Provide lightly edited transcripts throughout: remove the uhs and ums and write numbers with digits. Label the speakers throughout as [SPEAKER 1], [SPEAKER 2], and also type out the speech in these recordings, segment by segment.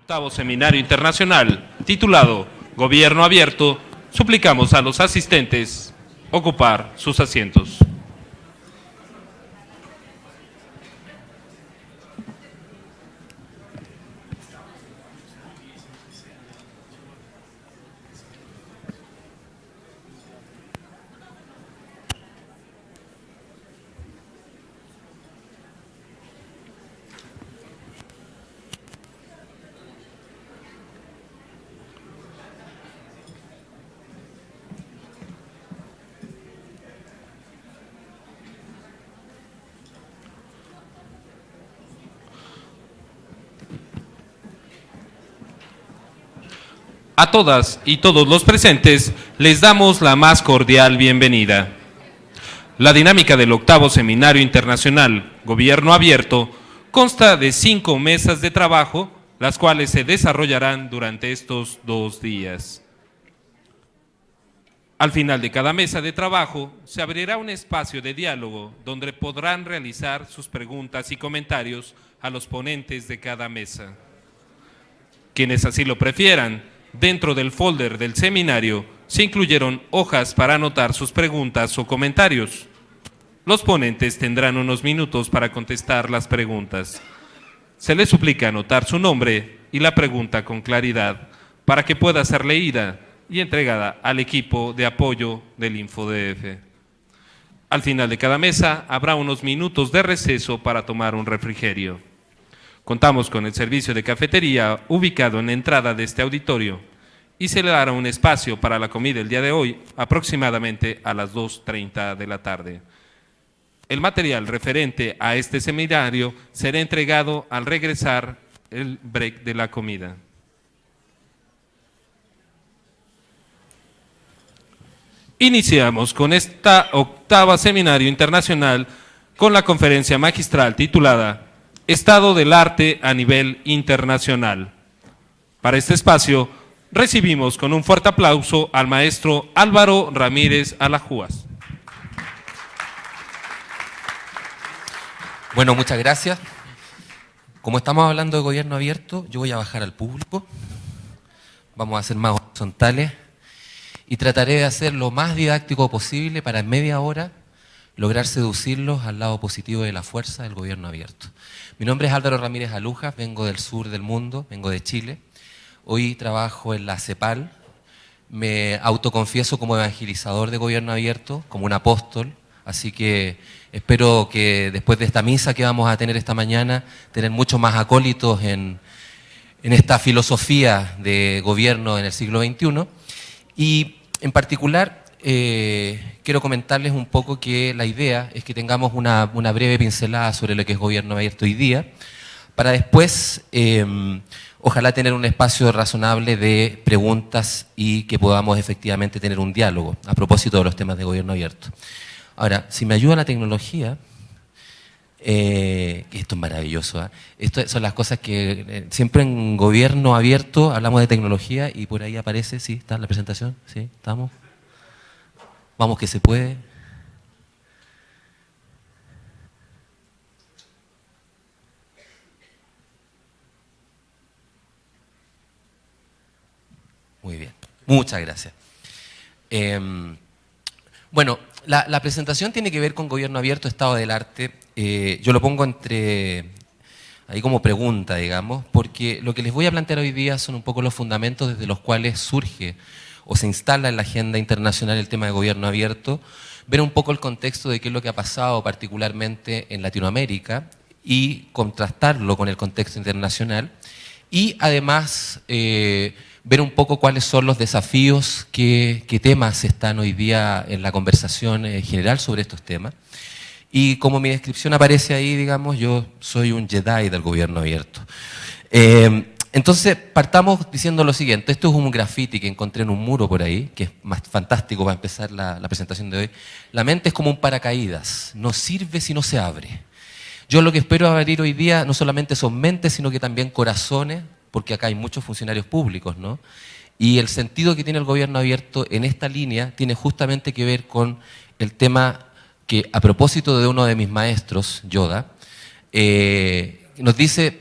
[SPEAKER 1] Octavo Seminario Internacional, titulado Gobierno Abierto, suplicamos a los asistentes ocupar sus asientos. A todas y todos los presentes les damos la más cordial bienvenida. La dinámica del Octavo Seminario Internacional Gobierno Abierto consta de 5 mesas de trabajo, las cuales se desarrollarán durante estos 2 días. Al final de cada mesa de trabajo se abrirá un espacio de diálogo donde podrán realizar sus preguntas y comentarios a los ponentes de cada mesa. Quienes así lo prefieran, dentro del folder del seminario se incluyeron hojas para anotar sus preguntas o comentarios. Los ponentes tendrán unos minutos para contestar las preguntas. Se les suplica anotar su nombre y la pregunta con claridad para que pueda ser leída y entregada al equipo de apoyo del InfoDF. Al final de cada mesa habrá unos minutos de receso para tomar un refrigerio. Contamos con el servicio de cafetería ubicado en la entrada de este auditorio y se le dará un espacio para la comida el día de hoy aproximadamente a las 2:30 de la tarde. El material referente a este seminario será entregado al regresar el break de la comida. Iniciamos con esta octava seminario internacional con la conferencia magistral titulada Estado del Arte a nivel internacional. Para este espacio recibimos con un fuerte aplauso al maestro Álvaro Ramírez Alajuas.
[SPEAKER 2] Bueno, muchas gracias. Como estamos hablando de gobierno abierto, yo voy a bajar al público. Vamos a ser más horizontales y trataré de hacer lo más didáctico posible para en media hora lograr seducirlos al lado positivo de la fuerza del gobierno abierto. Mi nombre es Álvaro Ramírez Alujas, vengo del sur del mundo, vengo de Chile. Hoy trabajo en la CEPAL, me autoconfieso como evangelizador de gobierno abierto, como un apóstol, así que espero que después de esta misa que vamos a tener esta mañana, tener muchos más acólitos en esta filosofía de gobierno en el siglo XXI. Y en particular, quiero comentarles un poco que la idea es que tengamos una breve pincelada sobre lo que es gobierno abierto hoy día, para después, ojalá tener un espacio razonable de preguntas y que podamos efectivamente tener un diálogo a propósito de los temas de gobierno abierto. Ahora, si me ayuda la tecnología, esto es maravilloso, ¿eh? Esto son las cosas que siempre en gobierno abierto hablamos de tecnología y por ahí aparece, sí, está la presentación, sí, estamos. Vamos que se puede. Muy bien, muchas gracias. Bueno, la presentación tiene que ver con gobierno abierto, estado del arte. Yo lo pongo ahí como pregunta, digamos, porque lo que les voy a plantear hoy día son un poco los fundamentos desde los cuales surge o se instala en la agenda internacional el tema de gobierno abierto, ver un poco el contexto de qué es lo que ha pasado particularmente en Latinoamérica y contrastarlo con el contexto internacional y además ver un poco cuáles son los desafíos, qué temas están hoy día en la conversación general sobre estos temas. Y como mi descripción aparece ahí, digamos, yo soy un Jedi del gobierno abierto. Entonces, partamos diciendo lo siguiente. Esto es un graffiti que encontré en un muro por ahí, que es más fantástico para empezar la presentación de hoy. La mente es como un paracaídas, no sirve si no se abre. Yo lo que espero abrir hoy día no solamente son mentes, sino que también corazones, porque acá hay muchos funcionarios públicos, ¿no? Y el sentido que tiene el gobierno abierto en esta línea tiene justamente que ver con el tema que, a propósito de uno de mis maestros, Yoda, nos dice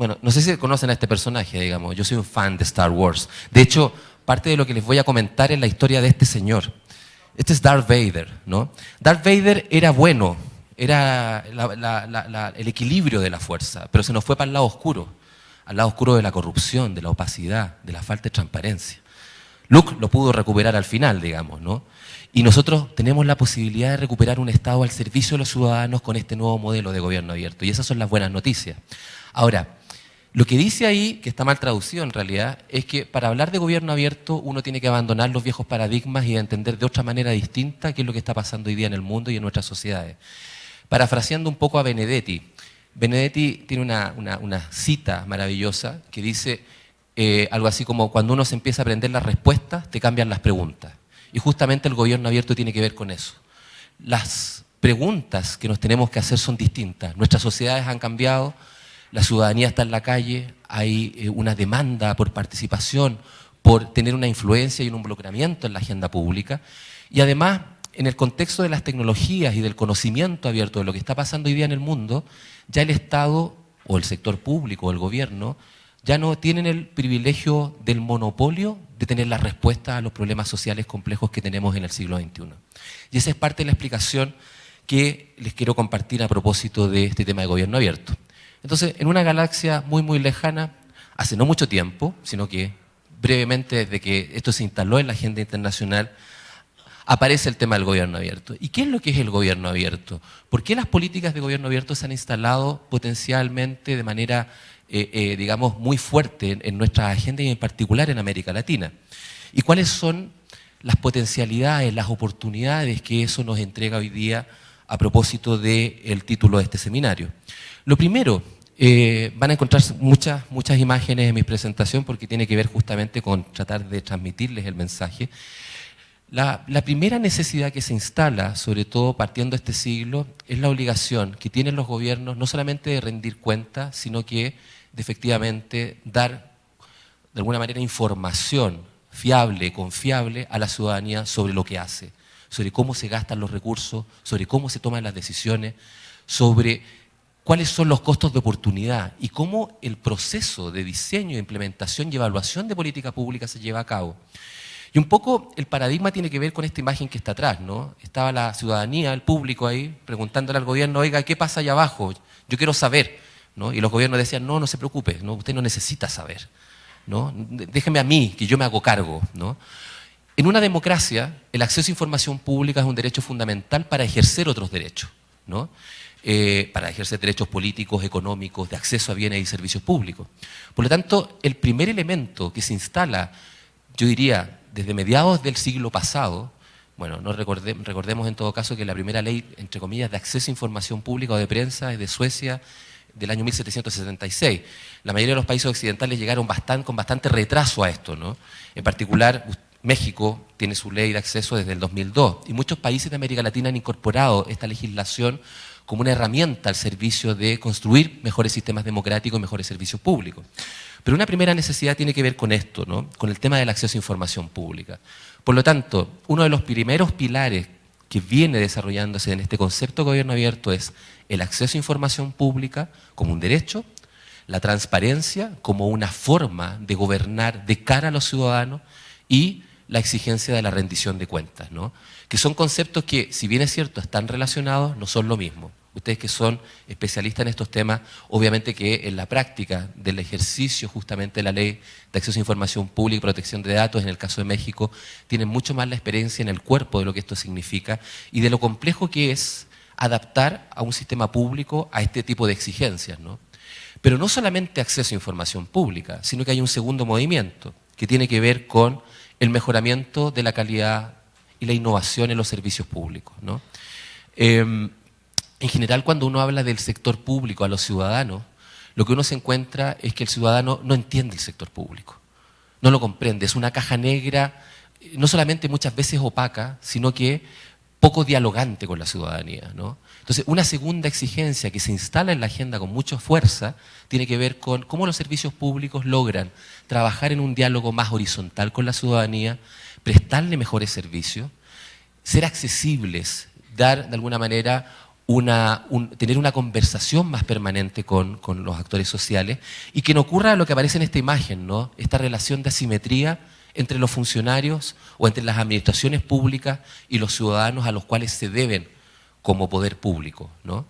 [SPEAKER 2] bueno, no sé si conocen a este personaje, digamos, yo soy un fan de Star Wars. De hecho, parte de lo que les voy a comentar es la historia de este señor. Este es Darth Vader, ¿no? Darth Vader era bueno, era el equilibrio de la fuerza, pero se nos fue para el lado oscuro, al lado oscuro de la corrupción, de la opacidad, de la falta de transparencia. Luke lo pudo recuperar al final, digamos, ¿no? Y nosotros tenemos la posibilidad de recuperar un Estado al servicio de los ciudadanos con este nuevo modelo de gobierno abierto. Y esas son las buenas noticias. Ahora, lo que dice ahí, que está mal traducido en realidad, es que para hablar de gobierno abierto uno tiene que abandonar los viejos paradigmas y entender de otra manera distinta qué es lo que está pasando hoy día en el mundo y en nuestras sociedades. Parafraseando un poco a Benedetti, Benedetti tiene una cita maravillosa que dice algo así como: cuando uno se empieza a aprender las respuestas, te cambian las preguntas. Y justamente el gobierno abierto tiene que ver con eso. Las preguntas que nos tenemos que hacer son distintas. Nuestras sociedades han cambiado, la ciudadanía está en la calle, hay una demanda por participación, por tener una influencia y un involucramiento en la agenda pública. Y además, en el contexto de las tecnologías y del conocimiento abierto de lo que está pasando hoy día en el mundo, ya el Estado o el sector público o el gobierno ya no tienen el privilegio del monopolio de tener las respuestas a los problemas sociales complejos que tenemos en el siglo XXI. Y esa es parte de la explicación que les quiero compartir a propósito de este tema de gobierno abierto. Entonces, en una galaxia muy, muy lejana, hace no mucho tiempo, sino que brevemente desde que esto se instaló en la agenda internacional, aparece el tema del gobierno abierto. ¿Y qué es lo que es el gobierno abierto? ¿Por qué las políticas de gobierno abierto se han instalado potencialmente de manera, digamos, muy fuerte en nuestra agenda y en particular en América Latina? ¿Y cuáles son las potencialidades, las oportunidades que eso nos entrega hoy día a propósito del título de este seminario? Lo primero, van a encontrar muchas imágenes en mi presentación porque tiene que ver justamente con tratar de transmitirles el mensaje. La primera necesidad que se instala, sobre todo partiendo de este siglo, es la obligación que tienen los gobiernos no solamente de rendir cuentas, sino que de efectivamente dar de alguna manera información fiable, confiable a la ciudadanía sobre lo que hace, sobre cómo se gastan los recursos, sobre cómo se toman las decisiones, sobre cuáles son los costos de oportunidad y cómo el proceso de diseño, implementación y evaluación de política pública se lleva a cabo. Y un poco el paradigma tiene que ver con esta imagen que está atrás, ¿no? Estaba la ciudadanía, el público ahí, preguntándole al gobierno: oiga, ¿qué pasa allá abajo? Yo quiero saber, ¿no? Y los gobiernos decían: no se preocupe, ¿no? Usted no necesita saber, ¿no? Déjeme a mí, que yo me hago cargo, ¿no? En una democracia, el acceso a información pública es un derecho fundamental para ejercer otros derechos, ¿no? Para ejercer derechos políticos, económicos, de acceso a bienes y servicios públicos. Por lo tanto, el primer elemento que se instala, yo diría, desde mediados del siglo pasado, bueno, no recordemos en todo caso que la primera ley, entre comillas, de acceso a información pública o de prensa es de Suecia, del año 1776. La mayoría de los países occidentales llegaron con bastante retraso a esto, ¿no? En particular, México tiene su ley de acceso desde el 2002 y muchos países de América Latina han incorporado esta legislación como una herramienta al servicio de construir mejores sistemas democráticos y mejores servicios públicos. Pero una primera necesidad tiene que ver con esto, ¿no? Con el tema del acceso a información pública. Por lo tanto, uno de los primeros pilares que viene desarrollándose en este concepto de gobierno abierto es el acceso a información pública como un derecho, la transparencia como una forma de gobernar de cara a los ciudadanos y la exigencia de la rendición de cuentas, ¿no? Que son conceptos que, si bien es cierto, están relacionados, no son lo mismo. Ustedes que son especialistas en estos temas, obviamente que en la práctica del ejercicio justamente de la ley de acceso a información pública y protección de datos, en el caso de México, tienen mucho más la experiencia en el cuerpo de lo que esto significa y de lo complejo que es adaptar a un sistema público a este tipo de exigencias, ¿no? Pero no solamente acceso a información pública, sino que hay un segundo movimiento que tiene que ver con el mejoramiento de la calidad y la innovación en los servicios públicos, ¿no? En general, cuando uno habla del sector público a los ciudadanos, lo que uno se encuentra es que el ciudadano no entiende el sector público, no lo comprende, es una caja negra, no solamente muchas veces opaca, sino que poco dialogante con la ciudadanía, ¿no? Entonces, una segunda exigencia que se instala en la agenda con mucha fuerza tiene que ver con cómo los servicios públicos logran trabajar en un diálogo más horizontal con la ciudadanía, prestarle mejores servicios, ser accesibles, dar de alguna manera tener una conversación más permanente con los actores sociales y que no ocurra lo que aparece en esta imagen, ¿no? Esta relación de asimetría entre los funcionarios o entre las administraciones públicas y los ciudadanos a los cuales se deben como poder público, ¿no?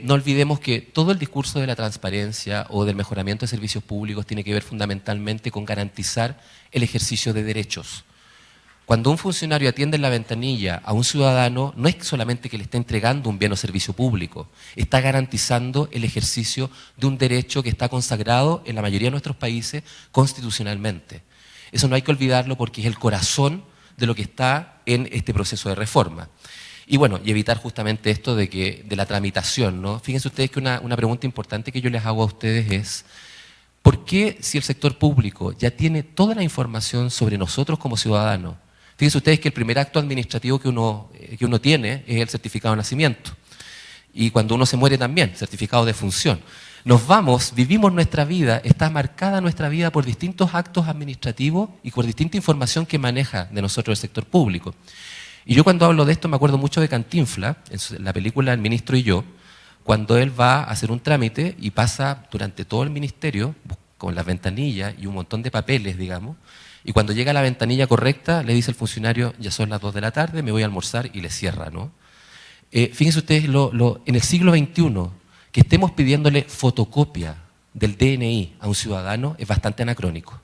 [SPEAKER 2] No olvidemos que todo el discurso de la transparencia o del mejoramiento de servicios públicos tiene que ver fundamentalmente con garantizar el ejercicio de derechos. Cuando un funcionario atiende en la ventanilla a un ciudadano, no es solamente que le está entregando un bien o servicio público, está garantizando el ejercicio de un derecho que está consagrado en la mayoría de nuestros países constitucionalmente. Eso no hay que olvidarlo porque es el corazón de lo que está en este proceso de reforma. Y bueno, y evitar justamente esto de la tramitación, ¿no? Fíjense ustedes que una pregunta importante que yo les hago a ustedes es ¿por qué si el sector público ya tiene toda la información sobre nosotros como ciudadanos? Fíjense ustedes que el primer acto administrativo que uno tiene es el certificado de nacimiento. Y cuando uno se muere también, certificado de función. Nos vamos, vivimos nuestra vida, está marcada nuestra vida por distintos actos administrativos y por distinta información que maneja de nosotros el sector público. Y yo cuando hablo de esto me acuerdo mucho de Cantinflas, en la película El Ministro y yo, cuando él va a hacer un trámite y pasa durante todo el ministerio con las ventanillas y un montón de papeles, digamos, y cuando llega a la ventanilla correcta le dice el funcionario, ya son las 2 de la tarde, me voy a almorzar y le cierra, ¿no? Fíjense ustedes, en el siglo XXI, que estemos pidiéndole fotocopia del DNI a un ciudadano es bastante anacrónico,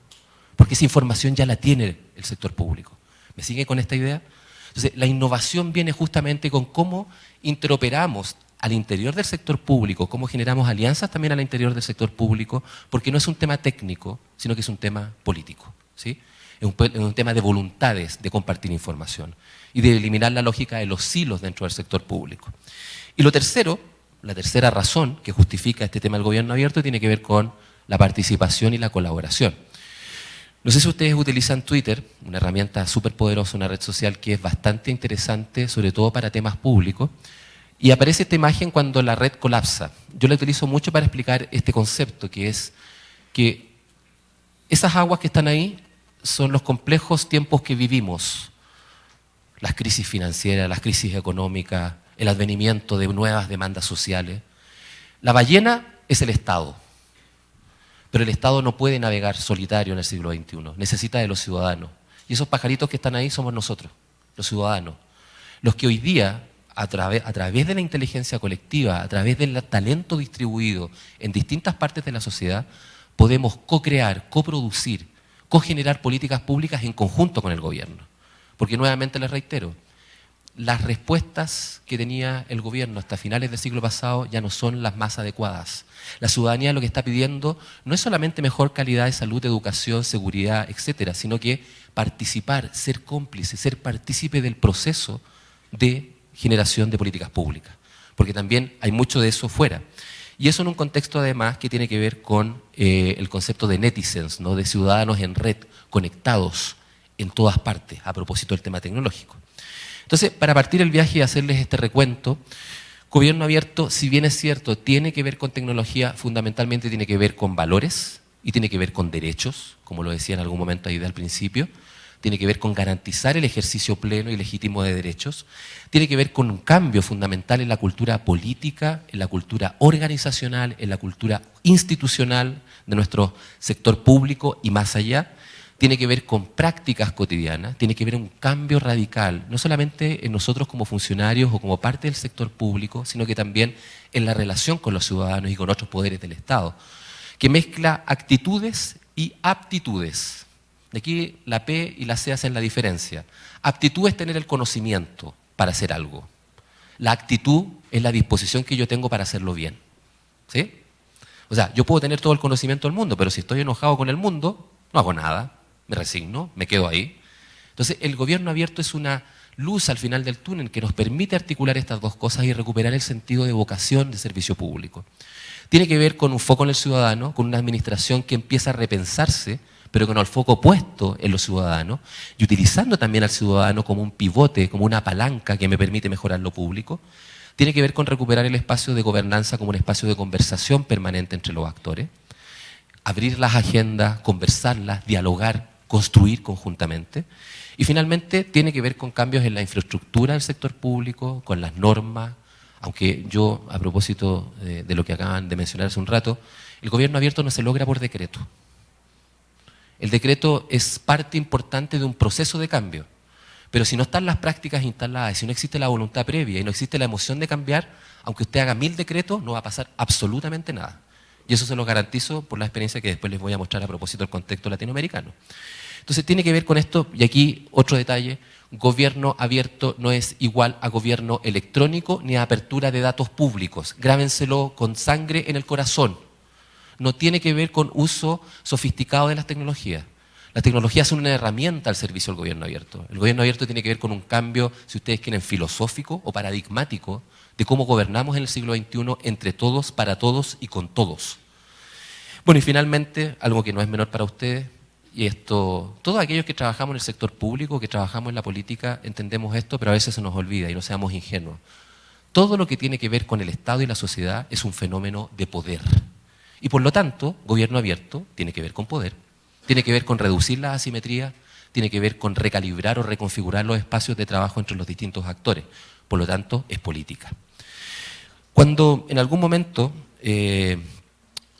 [SPEAKER 2] porque esa información ya la tiene el sector público. ¿Me sigue con esta idea? Entonces, la innovación viene justamente con cómo interoperamos al interior del sector público, cómo generamos alianzas también al interior del sector público, porque no es un tema técnico, sino que es un tema político, ¿sí? Es un tema de voluntades de compartir información y de eliminar la lógica de los silos dentro del sector público. Y lo tercero, la tercera razón que justifica este tema del gobierno abierto tiene que ver con la participación y la colaboración. No sé si ustedes utilizan Twitter, una herramienta súper poderosa, una red social que es bastante interesante, sobre todo para temas públicos, y aparece esta imagen cuando la red colapsa. Yo la utilizo mucho para explicar este concepto, que es que esas aguas que están ahí son los complejos tiempos que vivimos, las crisis financieras, las crisis económicas, el advenimiento de nuevas demandas sociales. La ballena es el Estado. Pero el Estado no puede navegar solitario en el siglo XXI, necesita de los ciudadanos. Y esos pajaritos que están ahí somos nosotros, los ciudadanos. Los que hoy día, a través de la inteligencia colectiva, a través del talento distribuido en distintas partes de la sociedad, podemos co-crear, coproducir, cogenerar políticas públicas en conjunto con el gobierno. Porque nuevamente les reitero, las respuestas que tenía el gobierno hasta finales del siglo pasado ya no son las más adecuadas. La ciudadanía lo que está pidiendo no es solamente mejor calidad de salud, educación, seguridad, etcétera, sino que participar, ser cómplice, ser partícipe del proceso de generación de políticas públicas. Porque también hay mucho de eso fuera. Y eso en un contexto además que tiene que ver con el concepto de netizens, ¿no? De ciudadanos en red, conectados en todas partes, a propósito del tema tecnológico. Entonces, para partir el viaje y hacerles este recuento, gobierno abierto, si bien es cierto, tiene que ver con tecnología, fundamentalmente tiene que ver con valores y tiene que ver con derechos, como lo decía en algún momento ahí al principio, tiene que ver con garantizar el ejercicio pleno y legítimo de derechos, tiene que ver con un cambio fundamental en la cultura política, en la cultura organizacional, en la cultura institucional de nuestro sector público y más allá, tiene que ver con prácticas cotidianas, tiene que ver un cambio radical, no solamente en nosotros como funcionarios o como parte del sector público, sino que también en la relación con los ciudadanos y con otros poderes del Estado, que mezcla actitudes y aptitudes. De aquí la P y la C hacen la diferencia. Aptitud es tener el conocimiento para hacer algo. La actitud es la disposición que yo tengo para hacerlo bien. ¿Sí? O sea, yo puedo tener todo el conocimiento del mundo, pero si estoy enojado con el mundo, no hago nada. Me resigno, me quedo ahí. Entonces, el gobierno abierto es una luz al final del túnel que nos permite articular estas dos cosas y recuperar el sentido de vocación de servicio público. Tiene que ver con un foco en el ciudadano, con una administración que empieza a repensarse, pero con el foco puesto en los ciudadanos y utilizando también al ciudadano como un pivote, como una palanca que me permite mejorar lo público. Tiene que ver con recuperar el espacio de gobernanza como un espacio de conversación permanente entre los actores, abrir las agendas, conversarlas, dialogar, construir conjuntamente. Y finalmente tiene que ver con cambios en la infraestructura del sector público, con las normas, Aunque yo, a propósito de lo que acaban de mencionar hace un rato, el gobierno abierto no se logra por decreto. El decreto es parte importante de un proceso de cambio, pero si no están las prácticas instaladas, si no existe la voluntad previa y no existe la emoción de cambiar, aunque usted haga 1000 decretos, no va a pasar absolutamente nada. Y eso se lo garantizo por la experiencia que después les voy a mostrar a propósito del contexto latinoamericano. Entonces tiene que ver con esto, y aquí otro detalle: gobierno abierto no es igual a gobierno electrónico ni a apertura de datos públicos. Grábenselo con sangre en el corazón. No tiene que ver con uso sofisticado de las tecnologías. Las tecnologías son una herramienta al servicio del gobierno abierto. El gobierno abierto tiene que ver con un cambio, si ustedes quieren, filosófico o paradigmático de cómo gobernamos en el siglo XXI entre todos, para todos y con todos. Bueno, y finalmente, algo que no es menor para ustedes, y esto, todos aquellos que trabajamos en el sector público, que trabajamos en la política, entendemos esto, pero a veces se nos olvida y no seamos ingenuos. Todo lo que tiene que ver con el Estado y la sociedad es un fenómeno de poder. Y por lo tanto, gobierno abierto tiene que ver con poder, tiene que ver con reducir las asimetrías, tiene que ver con recalibrar o reconfigurar los espacios de trabajo entre los distintos actores. Por lo tanto, es política. Cuando en algún momento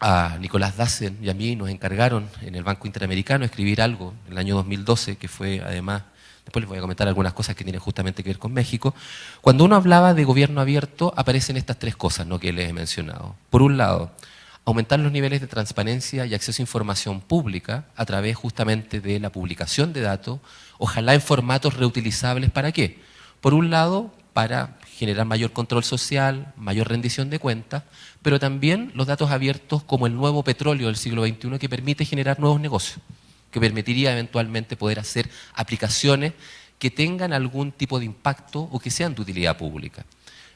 [SPEAKER 2] a Nicolás Dassen y a mí nos encargaron en el Banco Interamericano escribir algo en el año 2012, que fue además, después les voy a comentar algunas cosas que tienen justamente que ver con México. Cuando uno hablaba de gobierno abierto, aparecen estas tres cosas, ¿no?, que les he mencionado. Por un lado, aumentar los niveles de transparencia y acceso a información pública a través justamente de la publicación de datos, ojalá en formatos reutilizables. ¿Para qué? Por un lado, para generar mayor control social, mayor rendición de cuentas, pero también los datos abiertos como el nuevo petróleo del siglo XXI que permite generar nuevos negocios, que permitiría eventualmente poder hacer aplicaciones que tengan algún tipo de impacto o que sean de utilidad pública.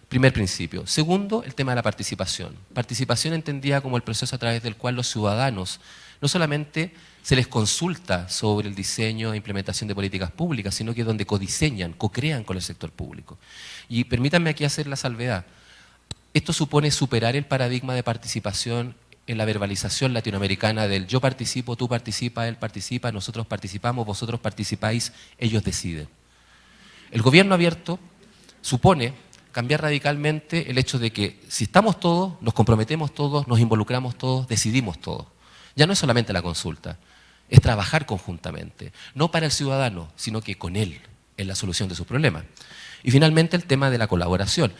[SPEAKER 2] Primer principio. Segundo, el tema de la participación. Participación entendida como el proceso a través del cual los ciudadanos no solamente se les consulta sobre el diseño e implementación de políticas públicas, sino que donde codiseñan, co-crean con el sector público. Y permítanme aquí hacer la salvedad. Esto supone superar el paradigma de participación en la verbalización latinoamericana del yo participo, tú participas, él participa, nosotros participamos, vosotros participáis, ellos deciden. El gobierno abierto supone cambiar radicalmente el hecho de que si estamos todos, nos comprometemos todos, nos involucramos todos, decidimos todos. Ya no es solamente la consulta, es trabajar conjuntamente, no para el ciudadano, sino que con él, en la solución de sus problemas. Y finalmente el tema de la colaboración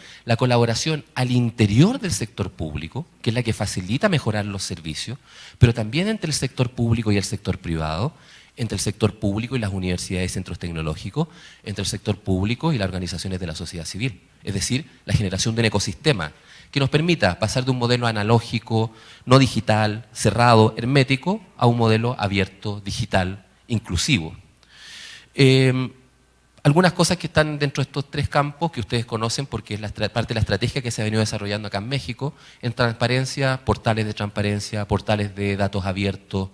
[SPEAKER 2] al interior del sector público, que es la que facilita mejorar los servicios, pero también entre el sector público y el sector privado, entre el sector público y las universidades y centros tecnológicos, entre el sector público y las organizaciones de la sociedad civil. Es decir, la generación de un ecosistema que nos permita pasar de un modelo analógico, no digital, cerrado, hermético, a un modelo abierto, digital, inclusivo. Algunas cosas que están dentro de estos tres campos que ustedes conocen porque es parte de la estrategia que se ha venido desarrollando acá en México, en transparencia, portales de transparencia, portales de datos abiertos,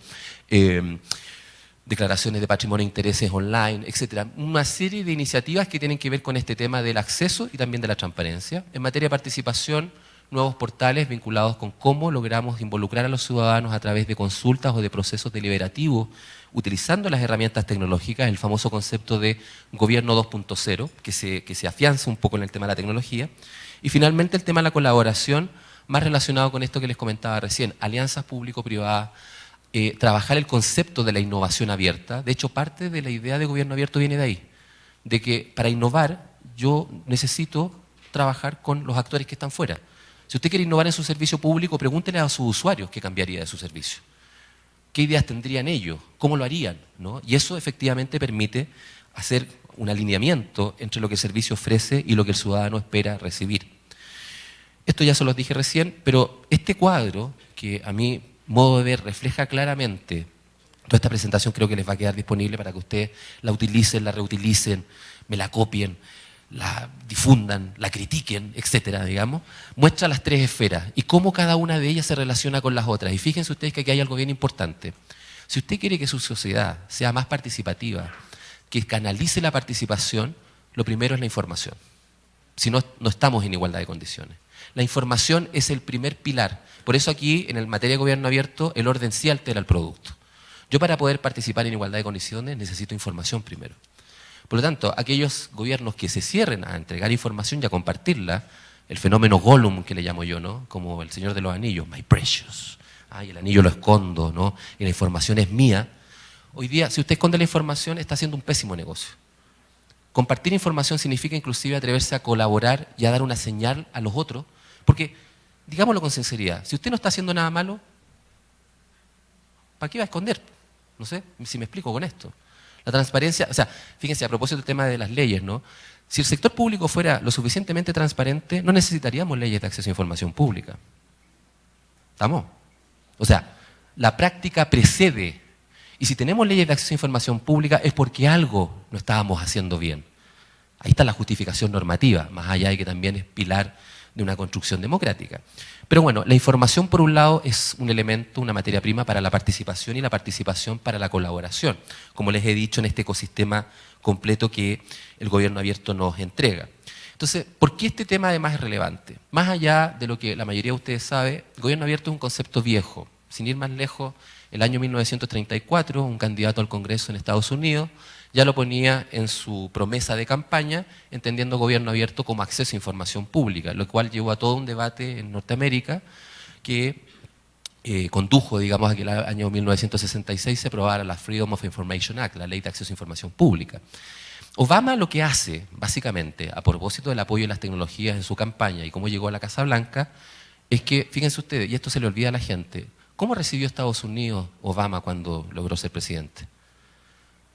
[SPEAKER 2] declaraciones de patrimonio e intereses online, etcétera. Una serie de iniciativas que tienen que ver con este tema del acceso y también de la transparencia. En materia de participación, nuevos portales vinculados con cómo logramos involucrar a los ciudadanos a través de consultas o de procesos deliberativos, utilizando las herramientas tecnológicas, el famoso concepto de gobierno 2.0, que se afianza un poco en el tema de la tecnología. Y finalmente el tema de la colaboración, más relacionado con esto que les comentaba recién, alianzas público-privadas, trabajar el concepto de la innovación abierta. De hecho, parte de la idea de gobierno abierto viene de ahí, de que para innovar yo necesito trabajar con los actores que están fuera. Si usted quiere innovar en su servicio público, pregúntele a sus usuarios qué cambiaría de su servicio. ¿Qué ideas tendrían ellos? ¿Cómo lo harían? ¿No? Y eso efectivamente permite hacer un alineamiento entre lo que el servicio ofrece y lo que el ciudadano espera recibir. Esto ya se los dije recién, pero este cuadro, que a mi modo de ver refleja claramente, toda esta presentación creo que les va a quedar disponible para que ustedes la utilicen, la reutilicen, me la copien, la difundan, la critiquen, etcétera, digamos, muestra las tres esferas y cómo cada una de ellas se relaciona con las otras. Y fíjense ustedes que aquí hay algo bien importante. Si usted quiere que su sociedad sea más participativa, que canalice la participación, lo primero es la información. Si no, no estamos en igualdad de condiciones. La información es el primer pilar. Por eso aquí, en el materia de gobierno abierto, el orden sí altera el producto. Yo para poder participar en igualdad de condiciones necesito información primero. Por lo tanto, aquellos gobiernos que se cierren a entregar información y a compartirla, el fenómeno Gollum que le llamo yo, ¿no? Como el Señor de los Anillos, my precious. Y el anillo lo escondo, ¿no? Y la información es mía. Hoy día, si usted esconde la información, está haciendo un pésimo negocio. Compartir información significa inclusive atreverse a colaborar y a dar una señal a los otros, porque, digámoslo con sinceridad, si usted no está haciendo nada malo, ¿para qué va a esconder? No sé si me explico con esto. La transparencia, o sea, fíjense, a propósito del tema de las leyes, ¿no? Si el sector público fuera lo suficientemente transparente, no necesitaríamos leyes de acceso a información pública. ¿Estamos? O sea, la práctica precede. Y si tenemos leyes de acceso a información pública es porque algo no estábamos haciendo bien. Ahí está la justificación normativa, más allá de que también es pilar de una construcción democrática. Pero bueno, la información por un lado es un elemento, una materia prima para la participación y la participación para la colaboración, como les he dicho en este ecosistema completo que el gobierno abierto nos entrega. Entonces, ¿por qué este tema además es relevante? Más allá de lo que la mayoría de ustedes sabe, el gobierno abierto es un concepto viejo. Sin ir más lejos, el año 1934, un candidato al Congreso en Estados Unidos ya lo ponía en su promesa de campaña, entendiendo gobierno abierto como acceso a información pública, lo cual llevó a todo un debate en Norteamérica que condujo, digamos, a que el año 1966 se aprobara la Freedom of Information Act, la Ley de Acceso a Información Pública. Obama lo que hace, básicamente, a propósito del apoyo de las tecnologías en su campaña y cómo llegó a la Casa Blanca, es que, fíjense ustedes, y esto se le olvida a la gente, ¿cómo recibió Estados Unidos Obama cuando logró ser presidente?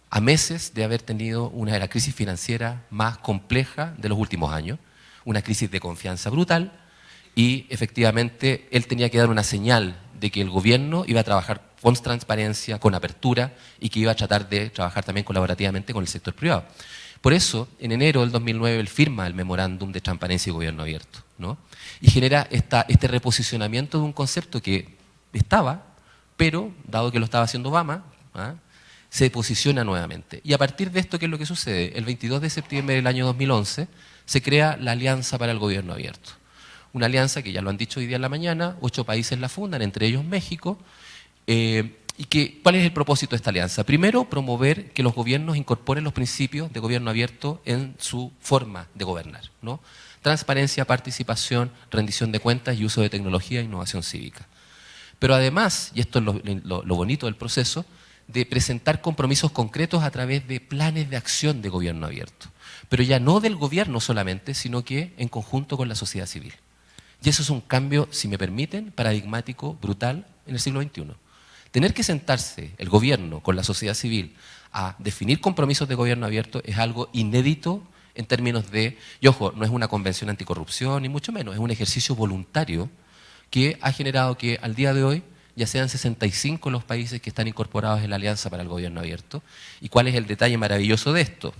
[SPEAKER 2] A meses de haber tenido una de las crisis financieras más complejas de los últimos años, una crisis de confianza brutal, y efectivamente él tenía que dar una señal de que el gobierno iba a trabajar con transparencia, con apertura, y que iba a tratar de trabajar también colaborativamente con el sector privado. Por eso, en enero del 2009, él firma el memorándum de transparencia y gobierno abierto, ¿no? Y genera este reposicionamiento de un concepto que estaba, pero, dado que lo estaba haciendo Obama, se posiciona nuevamente. Y a partir de esto, ¿qué es lo que sucede? El 22 de septiembre del año 2011 se crea la Alianza para el Gobierno Abierto. Una alianza que ya lo han dicho hoy día en la mañana, 8 países la fundan, entre ellos México. ¿Cuál es el propósito de esta alianza? Primero, promover que los gobiernos incorporen los principios de gobierno abierto en su forma de gobernar, ¿no? Transparencia, participación, rendición de cuentas y uso de tecnología e innovación cívica. Pero además, y esto es lo bonito del proceso, de presentar compromisos concretos a través de planes de acción de gobierno abierto. Pero ya no del gobierno solamente, sino que en conjunto con la sociedad civil. Y eso es un cambio, si me permiten, paradigmático, brutal en el siglo XXI. Tener que sentarse el gobierno con la sociedad civil a definir compromisos de gobierno abierto es algo inédito en términos de, y ojo, no es una convención anticorrupción, ni mucho menos, es un ejercicio voluntario que ha generado que al día de hoy ya sean 65 los países que están incorporados en la Alianza para el Gobierno Abierto. ¿Y cuál es el detalle maravilloso de esto?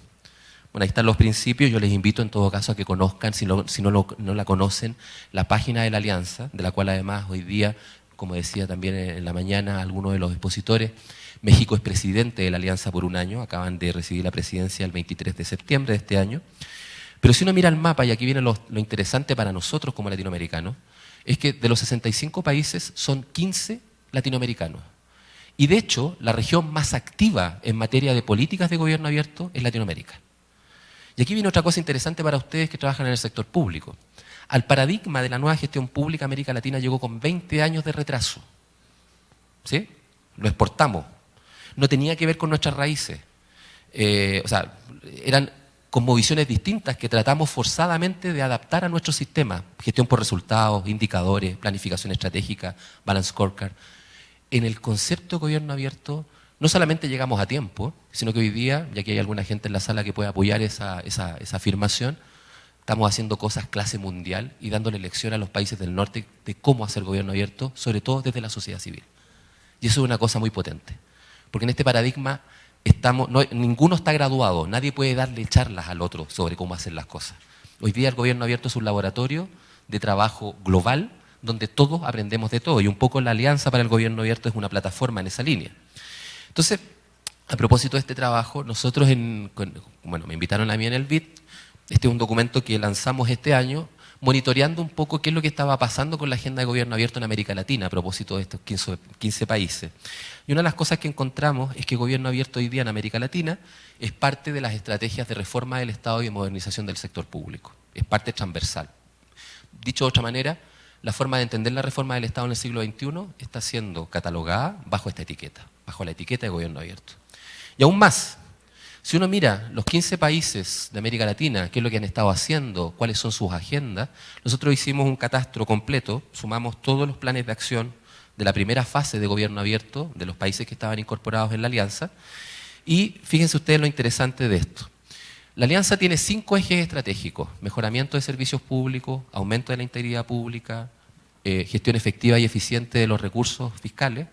[SPEAKER 2] Bueno, ahí están los principios, yo les invito en todo caso a que conozcan, si no la conocen, la página de la Alianza, de la cual además hoy día, como decía también en la mañana algunos de los expositores, México es presidente de la Alianza por un año, acaban de recibir la presidencia el 23 de septiembre de este año. Pero si uno mira el mapa, y aquí viene lo interesante para nosotros como latinoamericanos, es que de los 65 países son 15 latinoamericanos. Y de hecho, la región más activa en materia de políticas de gobierno abierto es Latinoamérica. Y aquí viene otra cosa interesante para ustedes que trabajan en el sector público. Al paradigma de la nueva gestión pública, América Latina llegó con 20 años de retraso. ¿Sí? Lo exportamos. No tenía que ver con nuestras raíces. Eran cosmovisiones distintas que tratamos forzadamente de adaptar a nuestro sistema. Gestión por resultados, indicadores, planificación estratégica, balance scorecard. En el concepto de gobierno abierto, no solamente llegamos a tiempo, sino que hoy día, ya que hay alguna gente en la sala que puede apoyar esa afirmación, estamos haciendo cosas clase mundial y dándole lección a los países del norte de cómo hacer gobierno abierto, sobre todo desde la sociedad civil. Y eso es una cosa muy potente, porque en este paradigma ninguno está graduado, nadie puede darle charlas al otro sobre cómo hacer las cosas. Hoy día el gobierno abierto es un laboratorio de trabajo global donde todos aprendemos de todo y un poco la Alianza para el Gobierno Abierto es una plataforma en esa línea. Entonces, a propósito de este trabajo, nosotros, me invitaron a mí en el BID, este es un documento que lanzamos este año, monitoreando un poco qué es lo que estaba pasando con la agenda de gobierno abierto en América Latina a propósito de estos 15 países. Y una de las cosas que encontramos es que gobierno abierto hoy día en América Latina es parte de las estrategias de reforma del Estado y de modernización del sector público, es parte transversal. Dicho de otra manera, la forma de entender la reforma del Estado en el siglo XXI está siendo catalogada bajo esta etiqueta, bajo la etiqueta de gobierno abierto. Y aún más, si uno mira los 15 países de América Latina, qué es lo que han estado haciendo, cuáles son sus agendas, nosotros hicimos un catastro completo, sumamos todos los planes de acción de la primera fase de gobierno abierto de los países que estaban incorporados en la alianza, y fíjense ustedes lo interesante de esto. La alianza tiene 5 ejes estratégicos: mejoramiento de servicios públicos, aumento de la integridad pública, gestión efectiva y eficiente de los recursos fiscales,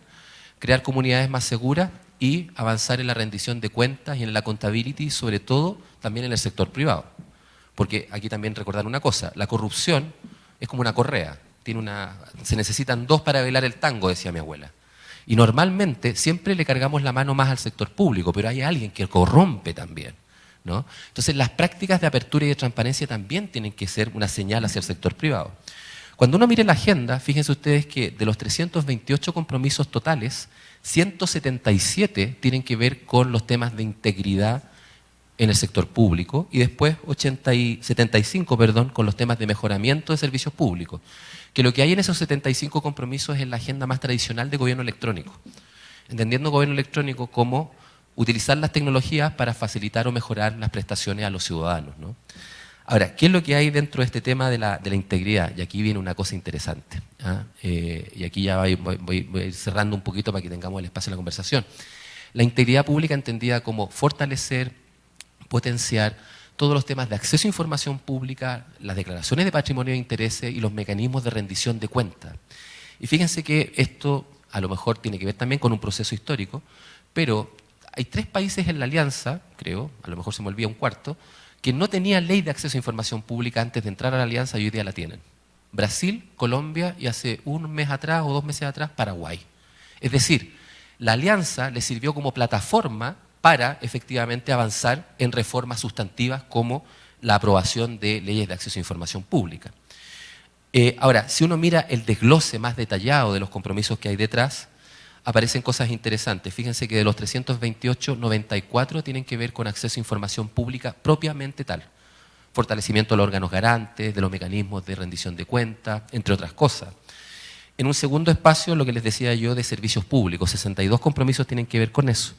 [SPEAKER 2] crear comunidades más seguras y avanzar en la rendición de cuentas y en la accountability, sobre todo también en el sector privado. Porque aquí también recordar una cosa: la corrupción es como una correa, se necesitan 2 para bailar el tango, decía mi abuela. Y normalmente siempre le cargamos la mano más al sector público, pero hay alguien que corrompe también, ¿no? Entonces las prácticas de apertura y de transparencia también tienen que ser una señal hacia el sector privado. Cuando uno mire la agenda, fíjense ustedes que de los 328 compromisos totales, 177 tienen que ver con los temas de integridad en el sector público y después 75 con los temas de mejoramiento de servicios públicos. Que lo que hay en esos 75 compromisos es la agenda más tradicional de gobierno electrónico, entendiendo gobierno electrónico como utilizar las tecnologías para facilitar o mejorar las prestaciones a los ciudadanos, ¿no? Ahora, ¿qué es lo que hay dentro de este tema de la integridad? Y aquí viene una cosa interesante, ¿ah? Y aquí ya voy a ir cerrando un poquito para que tengamos el espacio de la conversación. La integridad pública entendida como fortalecer, potenciar todos los temas de acceso a información pública, las declaraciones de patrimonio de intereses y los mecanismos de rendición de cuentas. Y fíjense que esto a lo mejor tiene que ver también con un proceso histórico, pero hay 3 países en la alianza, creo, a lo mejor se me olvida un cuarto, que no tenían ley de acceso a información pública antes de entrar a la alianza y hoy día la tienen. Brasil, Colombia y hace un mes atrás o 2 meses atrás Paraguay. Es decir, la alianza le sirvió como plataforma para efectivamente avanzar en reformas sustantivas como la aprobación de leyes de acceso a información pública. Ahora, si uno mira el desglose más detallado de los compromisos que hay detrás, aparecen cosas interesantes. Fíjense que de los 328, 94 tienen que ver con acceso a información pública propiamente tal. Fortalecimiento de los órganos garantes, de los mecanismos de rendición de cuentas, entre otras cosas. En un segundo espacio, lo que les decía yo de servicios públicos, 62 compromisos tienen que ver con eso.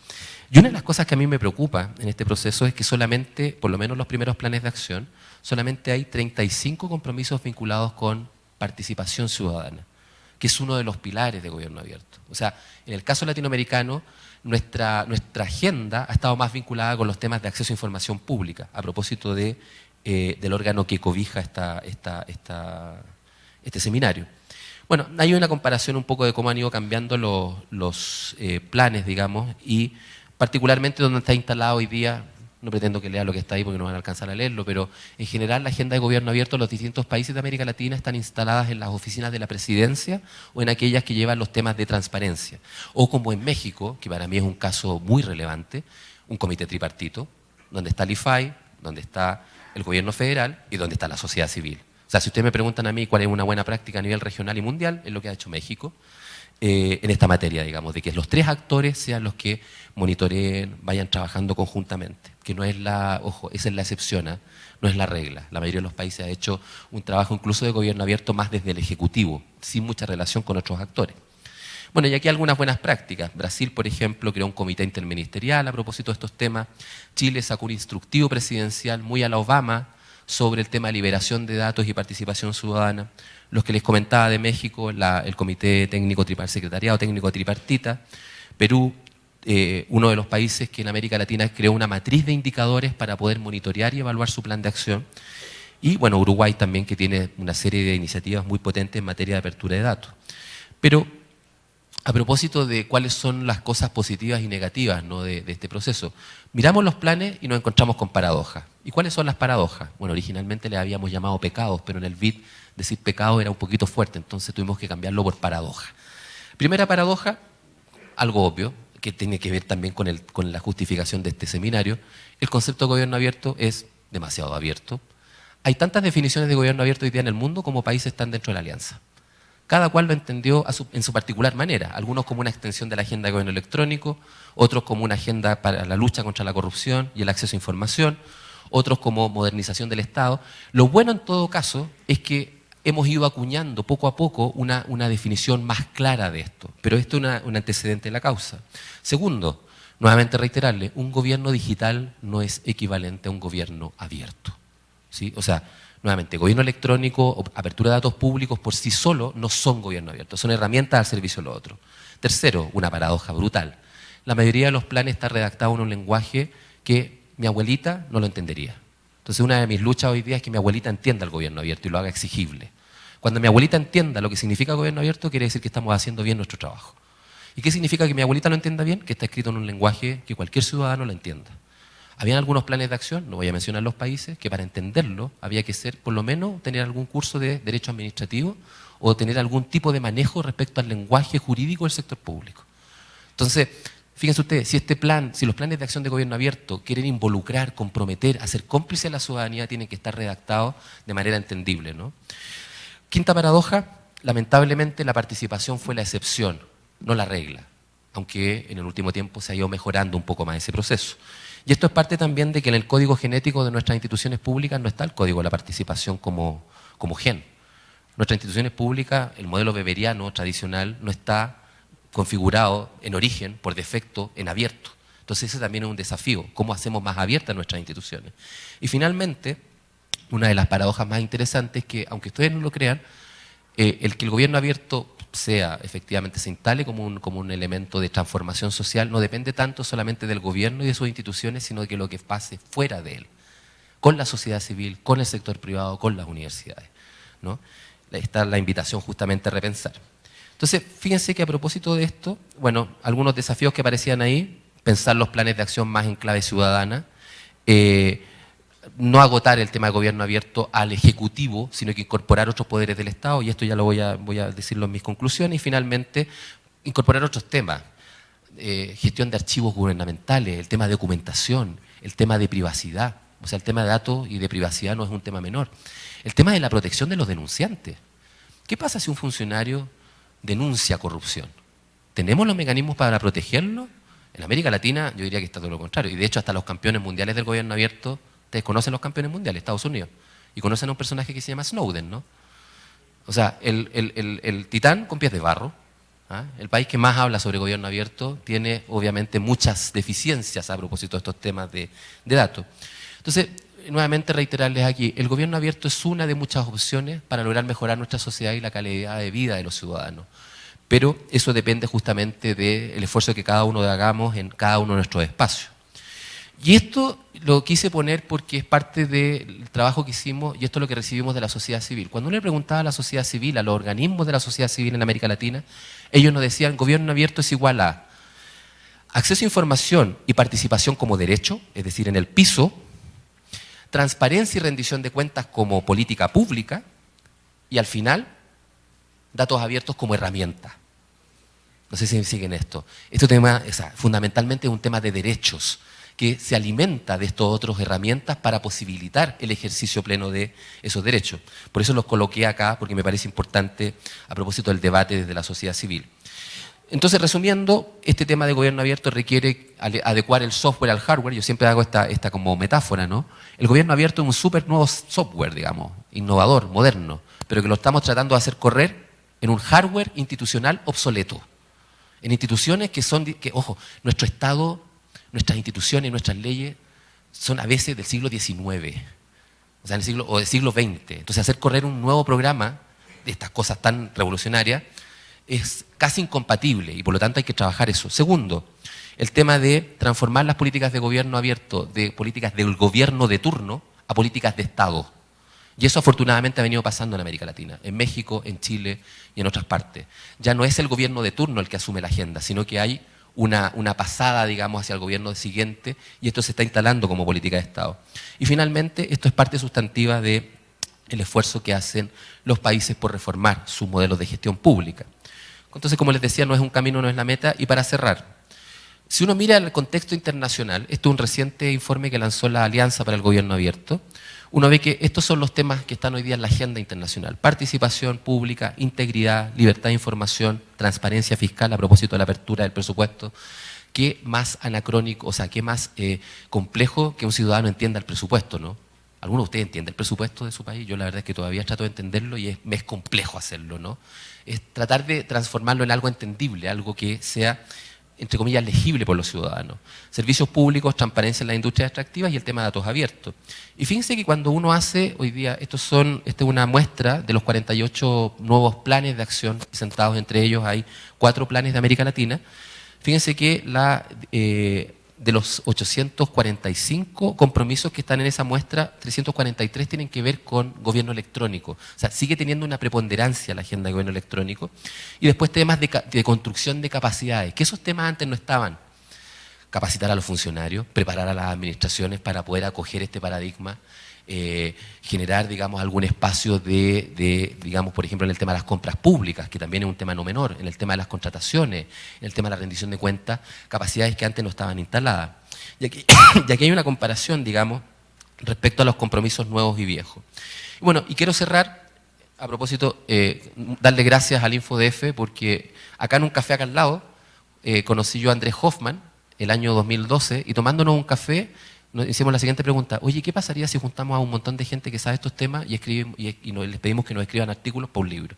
[SPEAKER 2] Y una de las cosas que a mí me preocupa en este proceso es que solamente, por lo menos los primeros planes de acción, solamente hay 35 compromisos vinculados con participación ciudadana, que es uno de los pilares de gobierno abierto. O sea, en el caso latinoamericano, nuestra agenda ha estado más vinculada con los temas de acceso a información pública, a propósito del órgano que cobija este seminario. Bueno, hay una comparación un poco de cómo han ido cambiando los planes, digamos, y particularmente donde está instalado hoy día. No pretendo que lea lo que está ahí porque no van a alcanzar a leerlo, pero en general la agenda de gobierno abierto en los distintos países de América Latina están instaladas en las oficinas de la presidencia o en aquellas que llevan los temas de transparencia. O como en México, que para mí es un caso muy relevante, un comité tripartito, donde está el IFAI, donde está el gobierno federal y donde está la sociedad civil. O sea, si ustedes me preguntan a mí cuál es una buena práctica a nivel regional y mundial, es lo que ha hecho México. En esta materia, digamos, de que los 3 actores sean los que monitoreen, vayan trabajando conjuntamente, que no es ojo, esa es la excepción, ¿eh? No es la regla. La mayoría de los países ha hecho un trabajo incluso de gobierno abierto más desde el Ejecutivo, sin mucha relación con otros actores. Bueno, y aquí algunas buenas prácticas. Brasil, por ejemplo, creó un comité interministerial a propósito de estos temas. Chile sacó un instructivo presidencial muy a la Obama sobre el tema de liberación de datos y participación ciudadana. Los que les comentaba de México, el Comité Técnico Secretariado Técnico Tripartita. Perú, uno de los países que en América Latina creó una matriz de indicadores para poder monitorear y evaluar su plan de acción. Y bueno, Uruguay también, que tiene una serie de iniciativas muy potentes en materia de apertura de datos. Pero a propósito de cuáles son las cosas positivas y negativas, ¿no?, de este proceso, miramos los planes y nos encontramos con paradojas. ¿Y cuáles son las paradojas? Bueno, originalmente le habíamos llamado pecados, pero en el BID decir pecado era un poquito fuerte, entonces tuvimos que cambiarlo por paradoja. Primera paradoja, algo obvio, que tiene que ver también con la justificación de este seminario: el concepto de gobierno abierto es demasiado abierto. Hay tantas definiciones de gobierno abierto hoy día en el mundo como países están dentro de la alianza. Cada cual lo entendió en su particular manera, algunos como una extensión de la agenda de gobierno electrónico, otros como una agenda para la lucha contra la corrupción y el acceso a información, otros como modernización del Estado. Lo bueno en todo caso es que hemos ido acuñando poco a poco una definición más clara de esto, pero esto es un antecedente de la causa. Segundo, nuevamente reiterarle, un gobierno digital no es equivalente a un gobierno abierto, ¿sí? O sea, nuevamente, gobierno electrónico, apertura de datos públicos por sí solo no son gobierno abierto, son herramientas al servicio de lo otro. Tercero, una paradoja brutal. La mayoría de los planes está redactado en un lenguaje que mi abuelita no lo entendería. Entonces, una de mis luchas hoy día es que mi abuelita entienda el gobierno abierto y lo haga exigible. Cuando mi abuelita entienda lo que significa gobierno abierto, quiere decir que estamos haciendo bien nuestro trabajo. ¿Y qué significa que mi abuelita lo entienda bien? Que está escrito en un lenguaje que cualquier ciudadano lo entienda. Habían algunos planes de acción, no voy a mencionar los países, que para entenderlo había que ser, por lo menos, tener algún curso de derecho administrativo o tener algún tipo de manejo respecto al lenguaje jurídico del sector público. Entonces, fíjense ustedes, si los planes de acción de gobierno abierto quieren involucrar, comprometer, hacer cómplice a la ciudadanía, tienen que estar redactados de manera entendible, ¿no? Quinta paradoja, lamentablemente la participación fue la excepción, no la regla, aunque en el último tiempo se ha ido mejorando un poco más ese proceso. Y esto es parte también de que en el código genético de nuestras instituciones públicas no está el código de la participación como gen. Nuestras instituciones públicas, el modelo weberiano tradicional, no está configurado en origen, por defecto, en abierto. Entonces ese también es un desafío, cómo hacemos más abiertas nuestras instituciones. Y finalmente, una de las paradojas más interesantes es que, aunque ustedes no lo crean, el que el gobierno abierto efectivamente se instale como un elemento de transformación social no depende tanto solamente del gobierno y de sus instituciones, sino de lo que pase fuera de él, con la sociedad civil, con el sector privado, con las universidades, ¿no? Está la invitación justamente a repensar. Entonces, fíjense que a propósito de esto, bueno, algunos desafíos que aparecían ahí, pensar los planes de acción más en clave ciudadana, no agotar el tema de gobierno abierto al Ejecutivo, sino que incorporar otros poderes del Estado, y esto ya lo voy a decirlo en mis conclusiones, y finalmente incorporar otros temas, gestión de archivos gubernamentales, el tema de documentación, el tema de privacidad, o sea, el tema de datos y de privacidad no es un tema menor. El tema de la protección de los denunciantes. ¿Qué pasa si un funcionario denuncia corrupción? ¿Tenemos los mecanismos para protegerlo? En América Latina yo diría que está todo lo contrario, y de hecho hasta los campeones mundiales del gobierno abierto. Ustedes conocen los campeones mundiales, Estados Unidos, y conocen a un personaje que se llama Snowden, ¿no? O sea, el titán con pies de barro, ¿ah? El país que más habla sobre gobierno abierto tiene obviamente muchas deficiencias a propósito de estos temas de datos. Entonces, nuevamente reiterarles aquí, el gobierno abierto es una de muchas opciones para lograr mejorar nuestra sociedad y la calidad de vida de los ciudadanos. Pero eso depende justamente del esfuerzo que cada uno hagamos en cada uno de nuestros espacios. Y esto lo quise poner porque es parte del trabajo que hicimos y esto es lo que recibimos de la sociedad civil. Cuando uno le preguntaba a la sociedad civil, a los organismos de la sociedad civil en América Latina, ellos nos decían, gobierno abierto es igual a acceso a información y participación como derecho, es decir, en el piso, transparencia y rendición de cuentas como política pública y al final, datos abiertos como herramienta. No sé si me siguen esto. Este tema, fundamentalmente es un tema de derechos que se alimenta de estas otras herramientas para posibilitar el ejercicio pleno de esos derechos. Por eso los coloqué acá, porque me parece importante a propósito del debate desde la sociedad civil. Entonces, resumiendo, este tema de gobierno abierto requiere adecuar el software al hardware. Yo siempre hago esta como metáfora, ¿no? El gobierno abierto es un súper nuevo software, digamos, innovador, moderno, pero que lo estamos tratando de hacer correr en un hardware institucional obsoleto. En instituciones ojo, nuestro Estado, nuestras instituciones, nuestras leyes son a veces del siglo XIX, o sea, del siglo XX. Entonces, hacer correr un nuevo programa de estas cosas tan revolucionarias es casi incompatible y por lo tanto hay que trabajar eso. Segundo, el tema de transformar las políticas de gobierno abierto de políticas del gobierno de turno a políticas de Estado. Y eso afortunadamente ha venido pasando en América Latina, en México, en Chile y en otras partes. Ya no es el gobierno de turno el que asume la agenda, sino que hay una pasada, digamos, hacia el gobierno siguiente y esto se está instalando como política de Estado. Y finalmente, esto es parte sustantiva del esfuerzo que hacen los países por reformar sus modelos de gestión pública. Entonces, como les decía, no es un camino, no es la meta. Y para cerrar, si uno mira el contexto internacional, esto es un reciente informe que lanzó la Alianza para el Gobierno Abierto, uno ve que estos son los temas que están hoy día en la agenda internacional. Participación pública, integridad, libertad de información, transparencia fiscal a propósito de la apertura del presupuesto. ¿Qué más anacrónico, o sea, qué más complejo que un ciudadano entienda el presupuesto, ¿no? ¿Alguno de ustedes entiende el presupuesto de su país? Yo la verdad es que todavía trato de entenderlo y me es complejo hacerlo, ¿no? Es tratar de transformarlo en algo entendible, algo que sea, entre comillas, legible por los ciudadanos. Servicios públicos, transparencia en las industrias extractivas y el tema de datos abiertos. Y fíjense que cuando uno hace, hoy día, esta es una muestra de los 48 nuevos planes de acción presentados, entre ellos hay 4 planes de América Latina. Fíjense que de los 845 compromisos que están en esa muestra, 343 tienen que ver con gobierno electrónico. O sea, sigue teniendo una preponderancia la agenda de gobierno electrónico. Y después temas de construcción de capacidades, que esos temas antes no estaban. Capacitar a los funcionarios, preparar a las administraciones para poder acoger este paradigma, generar, digamos, algún espacio digamos, por ejemplo, en el tema de las compras públicas, que también es un tema no menor, en el tema de las contrataciones, en el tema de la rendición de cuentas, capacidades que antes no estaban instaladas. Y aquí hay una comparación, digamos, respecto a los compromisos nuevos y viejos. Bueno, y quiero cerrar, a propósito, darle gracias al InfoDF, porque acá en un café acá al lado, conocí yo a Andrés Hoffman, el año 2012, y tomándonos un café, nos hicimos la siguiente pregunta: oye, ¿qué pasaría si juntamos a un montón de gente que sabe estos temas y les pedimos que nos escriban artículos para un libro?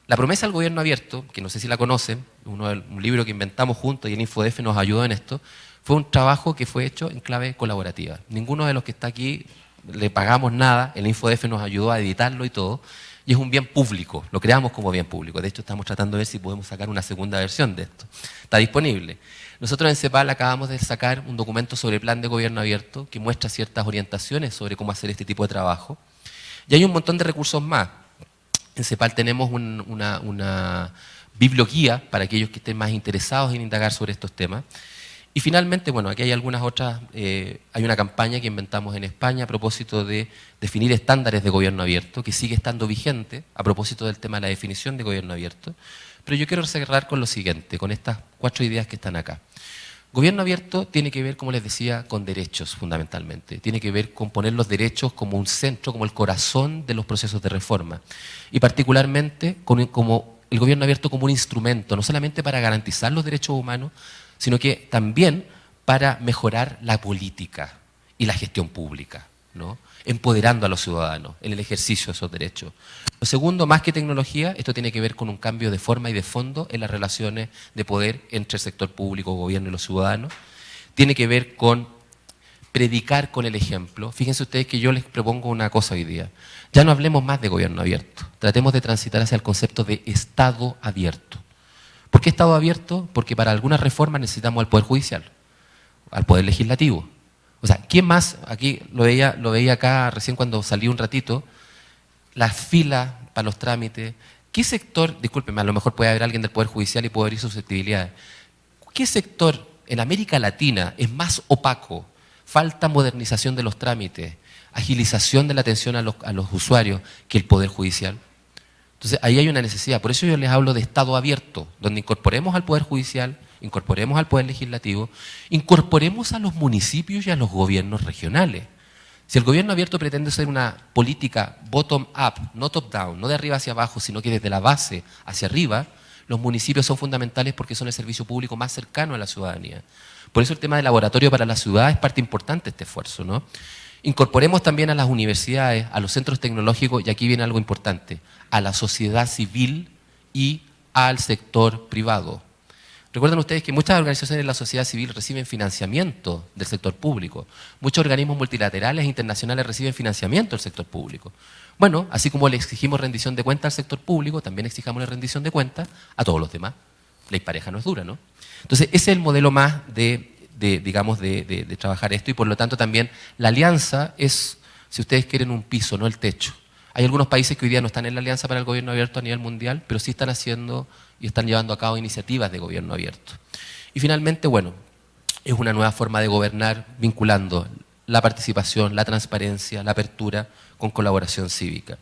[SPEAKER 2] La promesa del gobierno abierto, que no sé si la conocen, un libro que inventamos juntos y el InfoDF nos ayudó en esto, fue un trabajo que fue hecho en clave colaborativa. Ninguno de los que está aquí le pagamos nada, el InfoDF nos ayudó a editarlo y todo, y es un bien público, lo creamos como bien público. De hecho, estamos tratando de ver si podemos sacar una segunda versión de esto. Está disponible. Nosotros en CEPAL acabamos de sacar un documento sobre plan de gobierno abierto que muestra ciertas orientaciones sobre cómo hacer este tipo de trabajo. Y hay un montón de recursos más. En CEPAL tenemos una biblioguía para aquellos que estén más interesados en indagar sobre estos temas. Y finalmente, bueno, aquí hay algunas otras, hay una campaña que inventamos en España a propósito de definir estándares de gobierno abierto, que sigue estando vigente a propósito del tema de la definición de gobierno abierto. Pero yo quiero cerrar con lo siguiente, con estas 4 ideas que están acá. Gobierno abierto tiene que ver, como les decía, con derechos fundamentalmente. Tiene que ver con poner los derechos como un centro, como el corazón de los procesos de reforma. Y particularmente como el gobierno abierto como un instrumento, no solamente para garantizar los derechos humanos, sino que también para mejorar la política y la gestión pública, ¿no? Empoderando a los ciudadanos en el ejercicio de esos derechos. Lo segundo, más que tecnología, esto tiene que ver con un cambio de forma y de fondo en las relaciones de poder entre el sector público, gobierno y los ciudadanos. Tiene que ver con predicar con el ejemplo. Fíjense ustedes que yo les propongo una cosa hoy día. Ya no hablemos más de gobierno abierto. Tratemos de transitar hacia el concepto de Estado abierto. ¿Por qué Estado abierto? Porque para algunas reformas necesitamos al Poder Judicial, al Poder Legislativo. O sea, ¿quién más? Aquí lo veía acá recién cuando salí un ratito, las filas para los trámites. ¿Qué sector, discúlpeme, a lo mejor puede haber alguien del Poder Judicial y puede abrir susceptibilidades? ¿Qué sector en América Latina es más opaco? Falta modernización de los trámites, agilización de la atención a los usuarios que el Poder Judicial. Entonces, ahí hay una necesidad. Por eso yo les hablo de Estado abierto, donde incorporemos al Poder Judicial, incorporemos al Poder Legislativo, incorporemos a los municipios y a los gobiernos regionales. Si el gobierno abierto pretende ser una política bottom-up, no top-down, no de arriba hacia abajo, sino que desde la base hacia arriba, los municipios son fundamentales porque son el servicio público más cercano a la ciudadanía. Por eso el tema del laboratorio para la ciudad es parte importante de este esfuerzo, ¿no? Incorporemos también a las universidades, a los centros tecnológicos, y aquí viene algo importante, a la sociedad civil y al sector privado. Recuerden ustedes que muchas organizaciones de la sociedad civil reciben financiamiento del sector público. Muchos organismos multilaterales e internacionales reciben financiamiento del sector público. Bueno, así como le exigimos rendición de cuentas al sector público, también exijamos la rendición de cuentas a todos los demás. Ley pareja no es dura, ¿no? Entonces, ese es el modelo más de trabajar esto, y por lo tanto también la alianza es, si ustedes quieren, un piso, no el techo. Hay algunos países que hoy día no están en la alianza para el gobierno abierto a nivel mundial, pero sí están haciendo y están llevando a cabo iniciativas de gobierno abierto. Y finalmente, bueno, es una nueva forma de gobernar vinculando la participación, la transparencia, la apertura con colaboración cívica.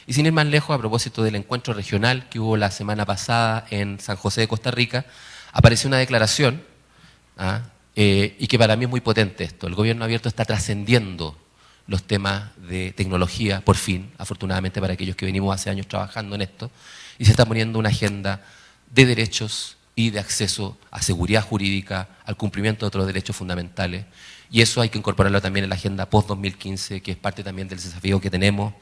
[SPEAKER 2] Y sin ir más lejos, a propósito del encuentro regional que hubo la semana pasada en San José de Costa Rica, apareció una declaración, y que para mí es muy potente esto. El gobierno abierto está trascendiendo los temas de tecnología, por fin, afortunadamente para aquellos que venimos hace años trabajando en esto, y se está poniendo una agenda de derechos y de acceso a seguridad jurídica, al cumplimiento de otros derechos fundamentales. Y eso hay que incorporarlo también en la agenda post-2015, que es parte también del desafío que tenemos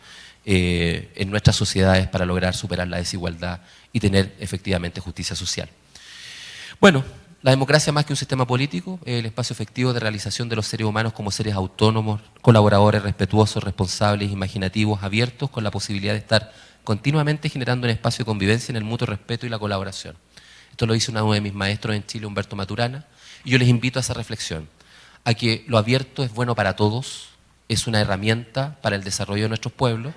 [SPEAKER 2] en nuestras sociedades para lograr superar la desigualdad y tener efectivamente justicia social. Bueno, la democracia, más que un sistema político, es el espacio efectivo de realización de los seres humanos como seres autónomos, colaboradores, respetuosos, responsables, imaginativos, abiertos, con la posibilidad de estar continuamente generando un espacio de convivencia en el mutuo respeto y la colaboración. Esto lo dice uno de mis maestros en Chile, Humberto Maturana, y yo les invito a esa reflexión, a que lo abierto es bueno para todos, es una herramienta para el desarrollo de nuestros pueblos,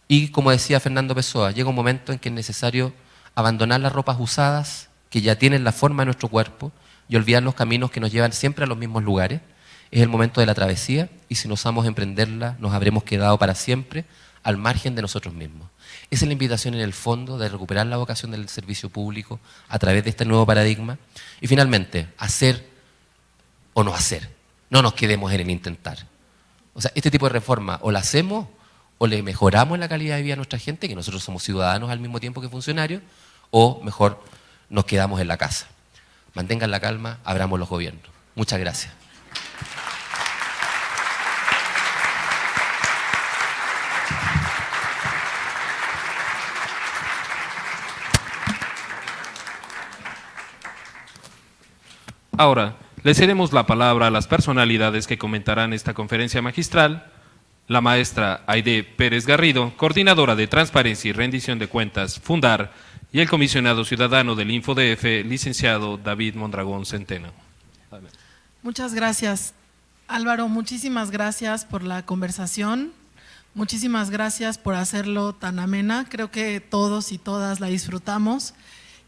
[SPEAKER 2] y como decía Fernando Pessoa, llega un momento en que es necesario abandonar las ropas usadas que ya tienen la forma de nuestro cuerpo y olvidar los caminos que nos llevan siempre a los mismos lugares. Es el momento de la travesía y si no osamos emprenderla nos habremos quedado para siempre al margen de nosotros mismos. Esa es la invitación en el fondo de recuperar la vocación del servicio público a través de este nuevo paradigma y finalmente hacer o no hacer. No nos quedemos en el intentar. O sea, este tipo de reforma o la hacemos o le mejoramos la calidad de vida a nuestra gente, que nosotros somos ciudadanos al mismo tiempo que funcionarios, o mejor nos quedamos en la casa. Mantengan la calma, abramos los gobiernos. Muchas gracias.
[SPEAKER 1] Ahora, le cedemos la palabra a las personalidades que comentarán esta conferencia magistral. La maestra Aide Pérez Garrido, coordinadora de Transparencia y Rendición de Cuentas, Fundar, y el comisionado ciudadano del InfoDF, licenciado David Mondragón Centeno.
[SPEAKER 3] Muchas gracias, Álvaro. Muchísimas gracias por la conversación. Muchísimas gracias por hacerlo tan amena. Creo que todos y todas la disfrutamos.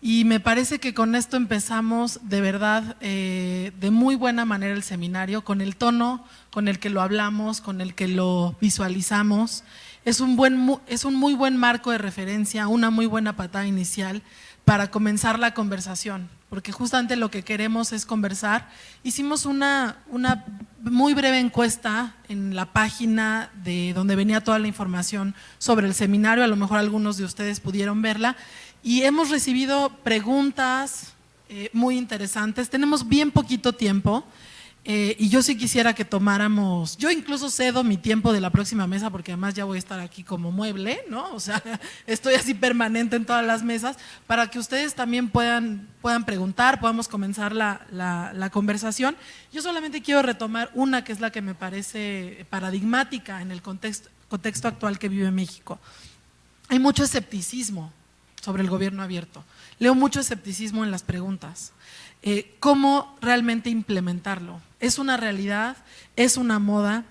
[SPEAKER 3] Y me parece que con esto empezamos de verdad de muy buena manera el seminario, con el tono con el que lo hablamos, con el que lo visualizamos. Es un muy buen marco de referencia, una muy buena patada inicial para comenzar la conversación, porque justamente lo que queremos es conversar. Hicimos una muy breve encuesta en la página de donde venía toda la información sobre el seminario, a lo mejor algunos de ustedes pudieron verla, y hemos recibido preguntas muy interesantes. Tenemos bien poquito tiempo. Y yo sí quisiera que tomáramos, yo incluso cedo mi tiempo de la próxima mesa porque además ya voy a estar aquí como mueble, ¿no? O sea, estoy así permanente en todas las mesas para que ustedes también puedan preguntar, podamos comenzar la conversación. Yo solamente quiero retomar una que es la que me parece paradigmática en el contexto actual que vive México. Hay mucho escepticismo sobre el gobierno abierto, leo mucho escepticismo en las preguntas. ¿Cómo realmente implementarlo? ¿Es una realidad? ¿Es una moda?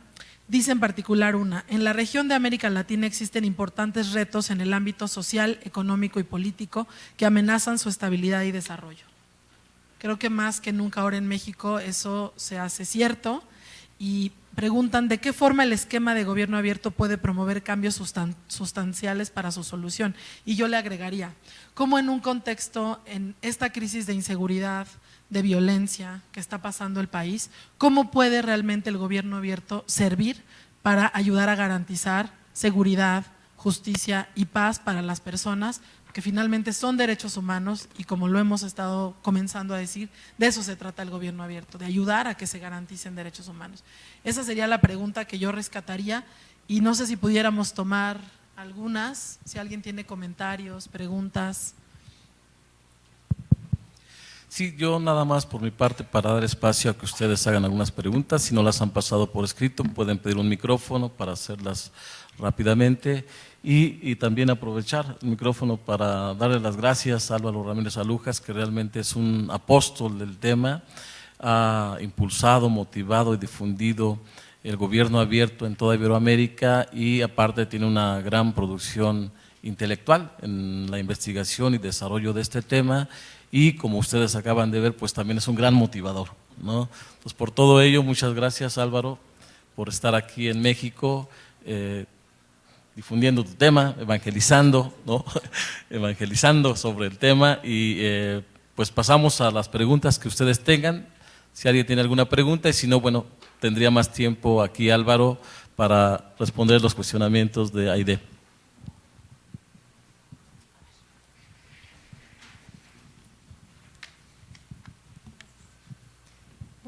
[SPEAKER 3] Dice en particular en la región de América Latina existen importantes retos en el ámbito social, económico y político que amenazan su estabilidad y desarrollo. Creo que más que nunca ahora en México eso se hace cierto y preguntan de qué forma el esquema de gobierno abierto puede promover cambios sustanciales para su solución. Y yo le agregaría, cómo en un contexto, en esta crisis de inseguridad, de violencia que está pasando el país, cómo puede realmente el gobierno abierto servir para ayudar a garantizar seguridad, justicia y paz para las personas, que finalmente son derechos humanos y como lo hemos estado comenzando a decir, de eso se trata el gobierno abierto, de ayudar a que se garanticen derechos humanos. Esa sería la pregunta que yo rescataría y no sé si pudiéramos tomar algunas, si alguien tiene comentarios, preguntas.
[SPEAKER 4] Sí, yo nada más por mi parte para dar espacio a que ustedes hagan algunas preguntas, si no las han pasado por escrito pueden pedir un micrófono para hacerlas rápidamente y también aprovechar el micrófono para darle las gracias a Álvaro Ramírez Alujas, que realmente es un apóstol del tema, ha impulsado, motivado y difundido el gobierno abierto en toda Iberoamérica y aparte tiene una gran producción intelectual en la investigación y desarrollo de este tema y como ustedes acaban de ver, pues también es un gran motivador, ¿no? Entonces, por todo ello, muchas gracias Álvaro por estar aquí en México, difundiendo tu tema, evangelizando, ¿no? Evangelizando sobre el tema y pues pasamos a las preguntas que ustedes tengan, si alguien tiene alguna pregunta y si no, bueno, tendría más tiempo aquí Álvaro para responder los cuestionamientos de Aide.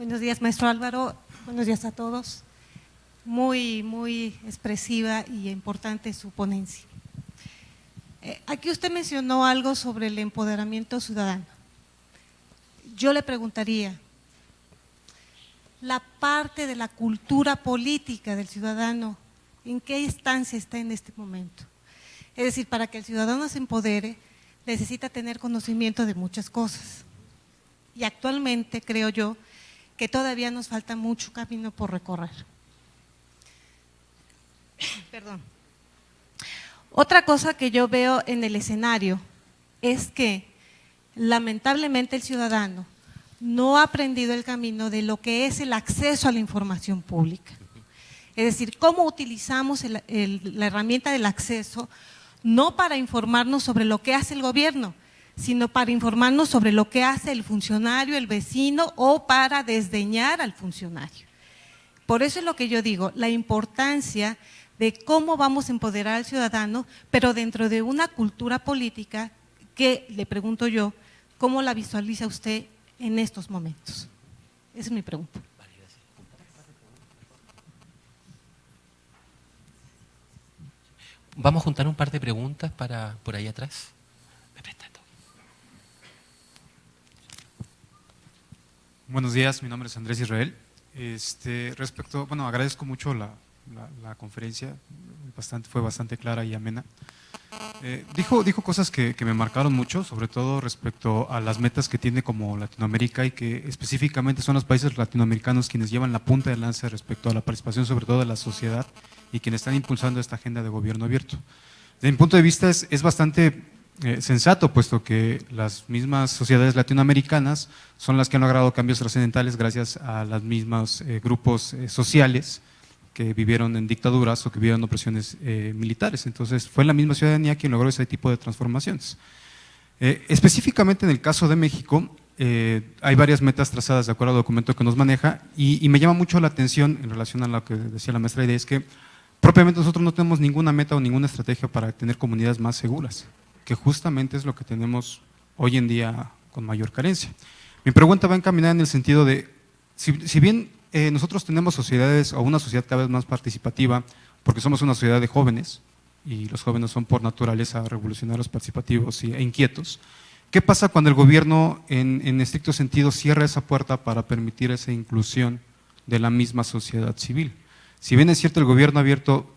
[SPEAKER 5] Buenos días, maestro Álvaro. Buenos días a todos. Muy expresiva y importante su ponencia. Aquí usted mencionó algo sobre el empoderamiento ciudadano. Yo le preguntaría, la parte de la cultura política del ciudadano, ¿en qué instancia está en este momento? Es decir, para que el ciudadano se empodere, necesita tener conocimiento de muchas cosas. Y actualmente creo yo que todavía nos falta mucho camino por recorrer. Perdón. Otra cosa que yo veo en el escenario es que lamentablemente el ciudadano no ha aprendido el camino de lo que es el acceso a la información pública. Es decir, cómo utilizamos la herramienta del acceso, no para informarnos sobre lo que hace el gobierno, sino para informarnos sobre lo que hace el funcionario, el vecino, o para desdeñar al funcionario. Por eso es lo que yo digo, la importancia de cómo vamos a empoderar al ciudadano, pero dentro de una cultura política que, le pregunto yo, ¿cómo la visualiza usted en estos momentos? Esa es mi pregunta.
[SPEAKER 2] Vamos a juntar un par de preguntas para por ahí atrás. ¿Me prestas esto?
[SPEAKER 6] Buenos días, mi nombre es Andrés Israel. Agradezco mucho la conferencia, fue bastante clara y amena. Dijo cosas que me marcaron mucho, sobre todo respecto a las metas que tiene como Latinoamérica y que específicamente son los países latinoamericanos quienes llevan la punta de lanza respecto a la participación sobre todo de la sociedad y quienes están impulsando esta agenda de gobierno abierto. Desde mi punto de vista es bastante sensato, puesto que las mismas sociedades latinoamericanas son las que han logrado cambios trascendentales gracias a los mismos grupos sociales que vivieron en dictaduras o que vivieron opresiones militares. Entonces fue la misma ciudadanía quien logró ese tipo de transformaciones. Específicamente en el caso de México, hay varias metas trazadas de acuerdo al documento que nos maneja y me llama mucho la atención en relación a lo que decía la maestra Idea, es que propiamente nosotros no tenemos ninguna meta o ninguna estrategia para tener comunidades más seguras, que justamente es lo que tenemos hoy en día con mayor carencia. Mi pregunta va encaminada en el sentido de, si bien nosotros tenemos sociedades o una sociedad cada vez más participativa, porque somos una sociedad de jóvenes, y los jóvenes son por naturaleza revolucionarios, participativos e inquietos, ¿qué pasa cuando el gobierno en estricto sentido cierra esa puerta para permitir esa inclusión de la misma sociedad civil? Si bien es cierto el gobierno abierto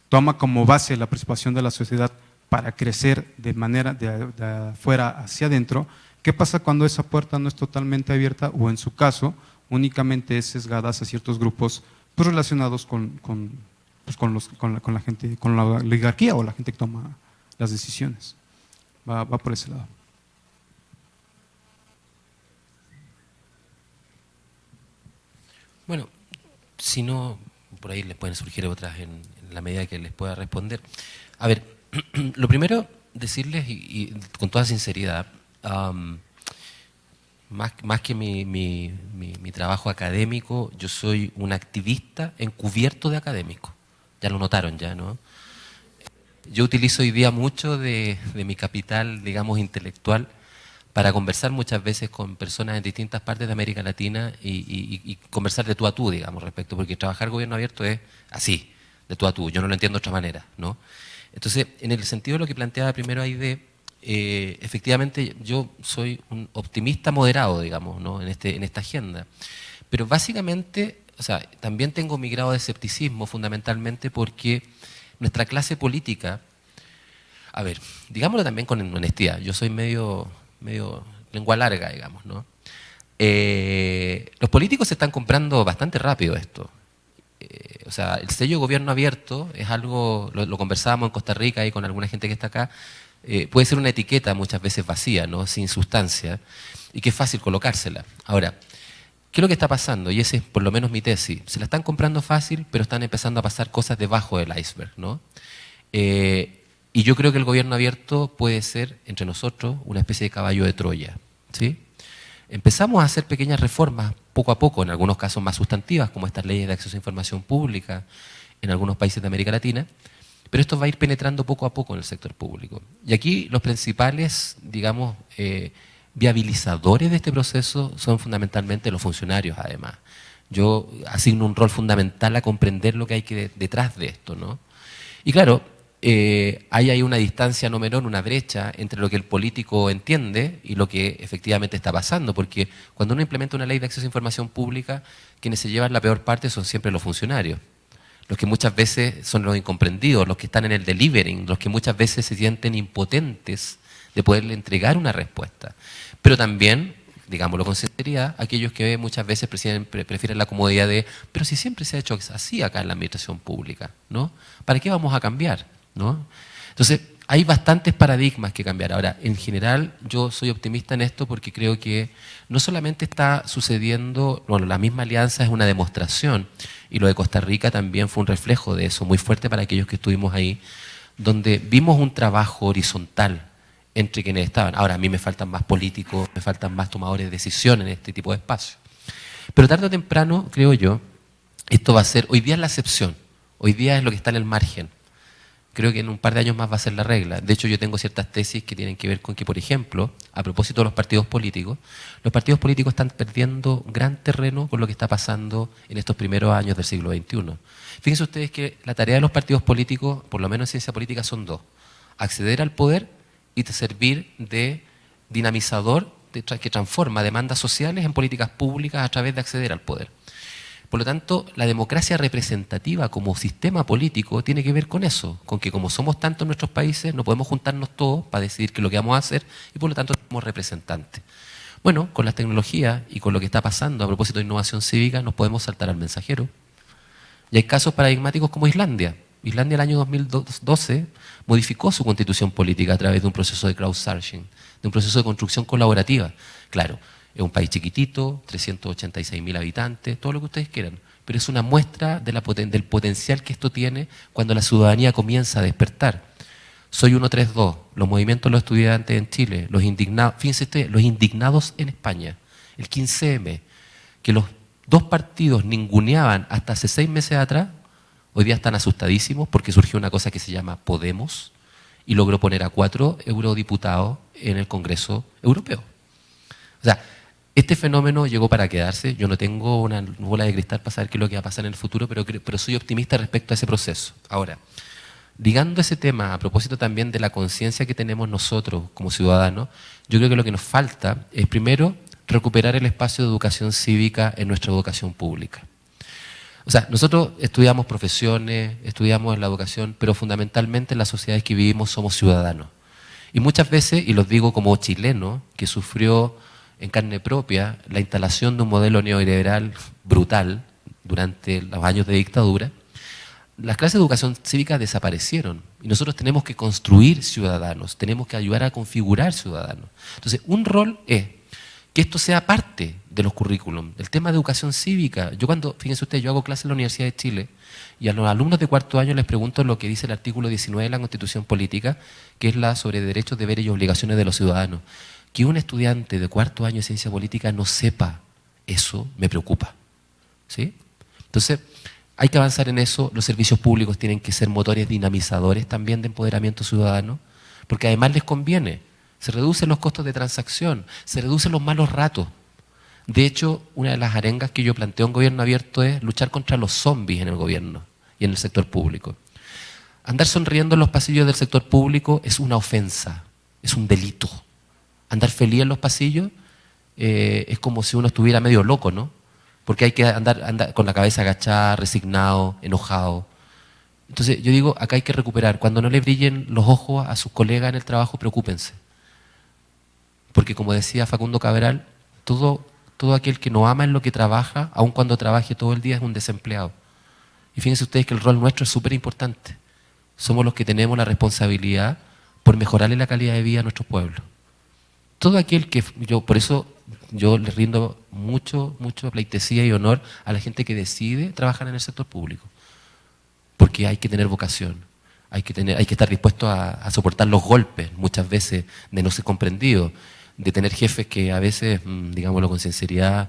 [SPEAKER 6] toma como base la participación de la sociedad para crecer de manera de afuera hacia adentro, ¿qué pasa cuando esa puerta no es totalmente abierta o en su caso únicamente es sesgada hacia ciertos grupos pues, relacionados con la gente, con la oligarquía o la gente que toma las decisiones? Va por ese lado.
[SPEAKER 2] Bueno, si no, por ahí les pueden surgir otras en la medida que les pueda responder. A ver, lo primero, decirles y con toda sinceridad, más que mi trabajo académico, yo soy un activista encubierto de académico. Ya lo notaron ya, ¿no? Yo utilizo hoy día mucho de mi capital, digamos, intelectual para conversar muchas veces con personas en distintas partes de América Latina y conversar de tú a tú, digamos, respecto, porque trabajar gobierno abierto es así, de tú a tú, yo no lo entiendo de otra manera, ¿no? Entonces, en el sentido de lo que planteaba primero Aide, efectivamente yo soy un optimista moderado, digamos, ¿no? en esta agenda, pero básicamente, o sea, también tengo mi grado de escepticismo fundamentalmente porque nuestra clase política, a ver, digámoslo también con honestidad, yo soy medio lengua larga, digamos, ¿no? Los políticos se están comprando bastante rápido esto. O sea, el sello gobierno abierto es algo, lo conversábamos en Costa Rica y con alguna gente que está acá, puede ser una etiqueta muchas veces vacía, ¿no? Sin sustancia, y que es fácil colocársela. Ahora, ¿qué es lo que está pasando? Y ese es por lo menos mi tesis. Se la están comprando fácil, pero están empezando a pasar cosas debajo del iceberg, ¿no? Y yo creo que el gobierno abierto puede ser, entre nosotros, una especie de caballo de Troya, ¿sí? Empezamos a hacer pequeñas reformas poco a poco, en algunos casos más sustantivas, como estas leyes de acceso a información pública en algunos países de América Latina, pero esto va a ir penetrando poco a poco en el sector público. Y aquí los principales, digamos, viabilizadores de este proceso son fundamentalmente los funcionarios, además. Yo asigno un rol fundamental a comprender lo que hay detrás de esto, ¿no? Y claro, hay una distancia no menor, una brecha entre lo que el político entiende y lo que efectivamente está pasando, porque cuando uno implementa una ley de acceso a información pública, quienes se llevan la peor parte son siempre los funcionarios, los que muchas veces son los incomprendidos, los que están en el delivering, los que muchas veces se sienten impotentes de poderle entregar una respuesta. Pero también, digámoslo con sinceridad, aquellos que muchas veces prefieren la comodidad de, pero si siempre se ha hecho así acá en la administración pública, ¿no? ¿Para qué vamos a cambiar? ¿No? Entonces, hay bastantes paradigmas que cambiar. Ahora, en general, yo soy optimista en esto porque creo que no solamente está sucediendo, bueno, la misma alianza es una demostración, y lo de Costa Rica también fue un reflejo de eso, muy fuerte para aquellos que estuvimos ahí, donde vimos un trabajo horizontal entre quienes estaban. Ahora, a mí me faltan más políticos, me faltan más tomadores de decisión en este tipo de espacios. Pero tarde o temprano, creo yo, esto va a ser, hoy día es la excepción, hoy día es lo que está en el margen. Creo que en un par de años más va a ser la regla. De hecho, yo tengo ciertas tesis que tienen que ver con que, por ejemplo, a propósito de los partidos políticos están perdiendo gran terreno con lo que está pasando en estos primeros años del siglo XXI. Fíjense ustedes que la tarea de los partidos políticos, por lo menos en ciencia política, son dos: acceder al poder y servir de dinamizador que transforma demandas sociales en políticas públicas a través de acceder al poder. Por lo tanto, la democracia representativa como sistema político tiene que ver con eso, con que como somos tantos en nuestros países, no podemos juntarnos todos para decidir qué es lo que vamos a hacer y por lo tanto somos representantes. Bueno, con las tecnologías y con lo que está pasando a propósito de innovación cívica, nos podemos saltar al mensajero. Y hay casos paradigmáticos como Islandia. Islandia en el año 2012 modificó su constitución política a través de un proceso de crowdsourcing, de un proceso de construcción colaborativa. Claro, es un país chiquitito, 386.000 habitantes, todo lo que ustedes quieran, pero es una muestra de del potencial que esto tiene cuando la ciudadanía comienza a despertar. Soy 132, los movimientos de los estudiantes en Chile, los indignados, fíjense ustedes, los indignados en España, el 15M, que los dos partidos ninguneaban hasta hace 6 meses atrás, hoy día están asustadísimos porque surgió una cosa que se llama Podemos y logró poner a 4 eurodiputados en el Congreso Europeo. O sea, este fenómeno llegó para quedarse. Yo no tengo una bola de cristal para saber qué es lo que va a pasar en el futuro, pero soy optimista respecto a ese proceso. Ahora, ligando ese tema a propósito también de la conciencia que tenemos nosotros como ciudadanos, yo creo que lo que nos falta es primero recuperar el espacio de educación cívica en nuestra educación pública. O sea, nosotros estudiamos profesiones, estudiamos en la educación, pero fundamentalmente en las sociedades que vivimos somos ciudadanos. Y muchas veces, y los digo como chileno, que sufrió en carne propia la instalación de un modelo neoliberal brutal durante los años de dictadura, las clases de educación cívica desaparecieron y nosotros tenemos que construir ciudadanos, tenemos que ayudar a configurar ciudadanos. Entonces, un rol es que esto sea parte de los currículum. El tema de educación cívica, fíjense ustedes, yo hago clases en la Universidad de Chile y a los alumnos de cuarto año les pregunto lo que dice el artículo 19 de la Constitución Política, que es la sobre derechos, deberes y obligaciones de los ciudadanos. Que un estudiante de cuarto año de ciencia política no sepa eso me preocupa, ¿sí? Entonces, hay que avanzar en eso. Los servicios públicos tienen que ser motores dinamizadores también de empoderamiento ciudadano, porque además les conviene. Se reducen los costos de transacción, se reducen los malos ratos. De hecho, una de las arengas que yo planteo en Gobierno Abierto es luchar contra los zombies en el gobierno y en el sector público. Andar sonriendo en los pasillos del sector público es una ofensa, es un delito. Andar feliz en los pasillos es como si uno estuviera medio loco, ¿no? Porque hay que andar con la cabeza agachada, resignado, enojado. Entonces yo digo, acá hay que recuperar. Cuando no le brillen los ojos a sus colegas en el trabajo, preocúpense. Porque como decía Facundo Cabral, todo aquel que no ama en lo que trabaja, aun cuando trabaje todo el día, es un desempleado. Y fíjense ustedes que el rol nuestro es súper importante. Somos los que tenemos la responsabilidad por mejorarle la calidad de vida a nuestros pueblos. Todo aquel que, por eso yo le rindo mucho pleitesía y honor a la gente que decide trabajar en el sector público. Porque hay que tener vocación, hay que estar dispuesto a soportar los golpes, muchas veces, de no ser comprendido, de tener jefes que a veces, digámoslo con sinceridad,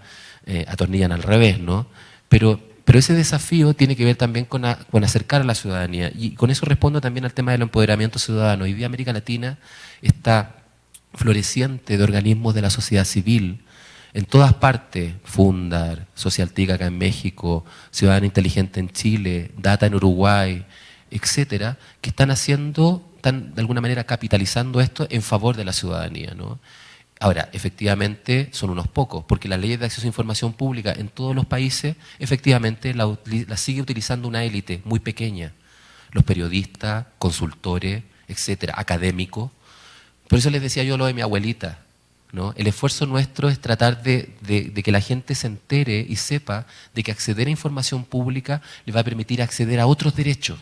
[SPEAKER 2] atornillan al revés, ¿no? Pero ese desafío tiene que ver también con acercar a la ciudadanía. Y con eso respondo también al tema del empoderamiento ciudadano. Hoy día América Latina está floreciente de organismos de la sociedad civil, en todas partes, Fundar, Socialtica acá en México, Ciudadana Inteligente en Chile, Data en Uruguay, etcétera, que están están de alguna manera capitalizando esto en favor de la ciudadanía, ¿no? Ahora, efectivamente son unos pocos, porque las leyes de acceso a información pública en todos los países, efectivamente la sigue utilizando una élite muy pequeña, los periodistas, consultores, etcétera, académicos. Por eso les decía yo lo de mi abuelita, ¿no? El esfuerzo nuestro es tratar de que la gente se entere y sepa de que acceder a información pública le va a permitir acceder a otros derechos.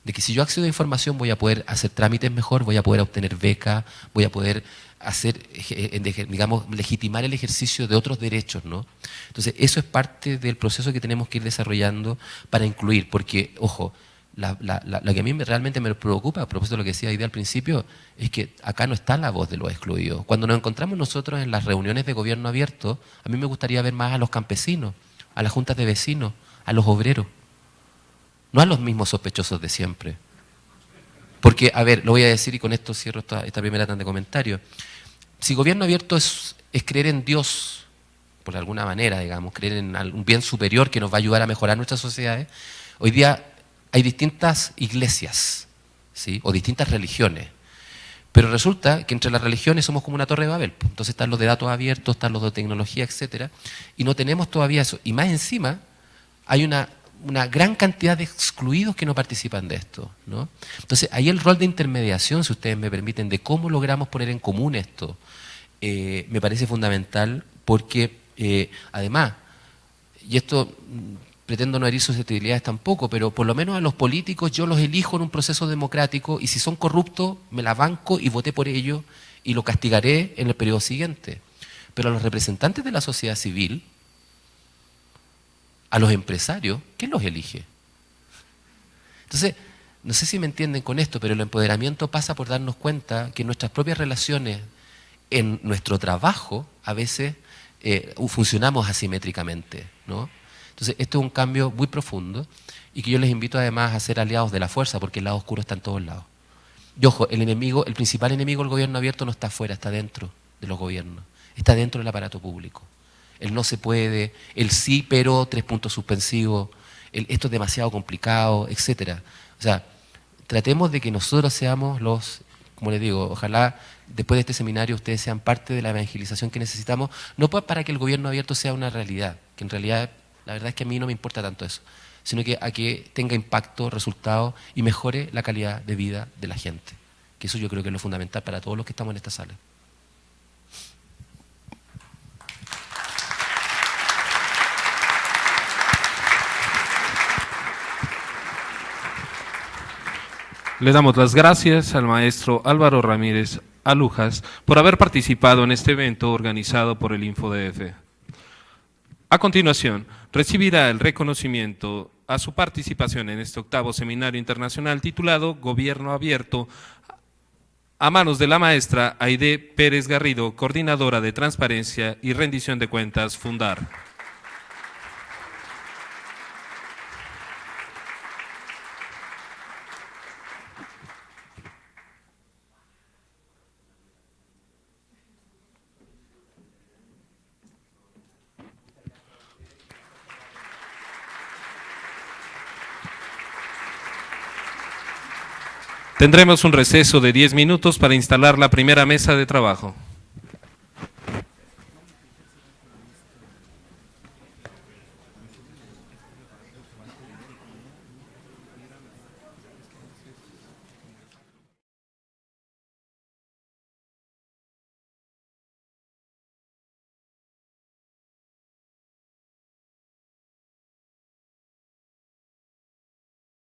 [SPEAKER 2] De que si yo accedo a información voy a poder hacer trámites mejor, voy a poder obtener becas, voy a poder digamos, legitimar el ejercicio de otros derechos, ¿no? Entonces, eso es parte del proceso que tenemos que ir desarrollando para incluir, porque, ojo, lo que a mí realmente me preocupa, a propósito de lo que decía Aide al principio, es que acá no está la voz de los excluidos. Cuando nos encontramos nosotros en las reuniones de gobierno abierto, a mí me gustaría ver más a los campesinos, a las juntas de vecinos, a los obreros, no a los mismos sospechosos de siempre. Porque, a ver, lo voy a decir y con esto cierro esta primera tanda de comentarios. Si gobierno abierto es creer en Dios, por alguna manera, digamos, creer en un bien superior que nos va a ayudar a mejorar nuestras sociedades, hoy día hay distintas iglesias, ¿sí? O distintas religiones. Pero resulta que entre las religiones somos como una torre de Babel. Entonces están los de datos abiertos, están los de tecnología, etcétera, y no tenemos todavía eso. Y más encima hay una gran cantidad de excluidos que no participan de esto, ¿no? Entonces, ahí el rol de intermediación, si ustedes me permiten, de cómo logramos poner en común esto, me parece fundamental porque, además, y esto pretendo no herir susceptibilidades tampoco, pero por lo menos a los políticos yo los elijo en un proceso democrático y si son corruptos, me la banco y voté por ellos y lo castigaré en el periodo siguiente. Pero a los representantes de la sociedad civil, a los empresarios, ¿quién los elige? Entonces, no sé si me entienden con esto, pero el empoderamiento pasa por darnos cuenta que nuestras propias relaciones en nuestro trabajo a veces funcionamos asimétricamente, ¿no? Entonces, esto es un cambio muy profundo y que yo les invito además a ser aliados de la fuerza, porque el lado oscuro está en todos lados. Y ojo, el principal enemigo del gobierno abierto no está afuera, está dentro de los gobiernos, está dentro del aparato público. El no se puede, el sí, pero, 3 puntos suspensivos, esto es demasiado complicado, etcétera. O sea, tratemos de que nosotros seamos como les digo, ojalá después de este seminario ustedes sean parte de la evangelización que necesitamos, no para que el gobierno abierto sea una realidad, que en realidad, la verdad es que a mí no me importa tanto eso, sino que a que tenga impacto, resultado y mejore la calidad de vida de la gente. Que eso yo creo que es lo fundamental para todos los que estamos en esta sala.
[SPEAKER 1] Le damos las gracias al maestro Álvaro Ramírez Alujas por haber participado en este evento organizado por el InfoDF. A continuación, recibirá el reconocimiento a su participación en este 8º seminario internacional titulado Gobierno Abierto, a manos de la maestra Aide Pérez Garrido, coordinadora de Transparencia y Rendición de Cuentas, Fundar. Tendremos un receso de 10 minutos para instalar la primera mesa de trabajo.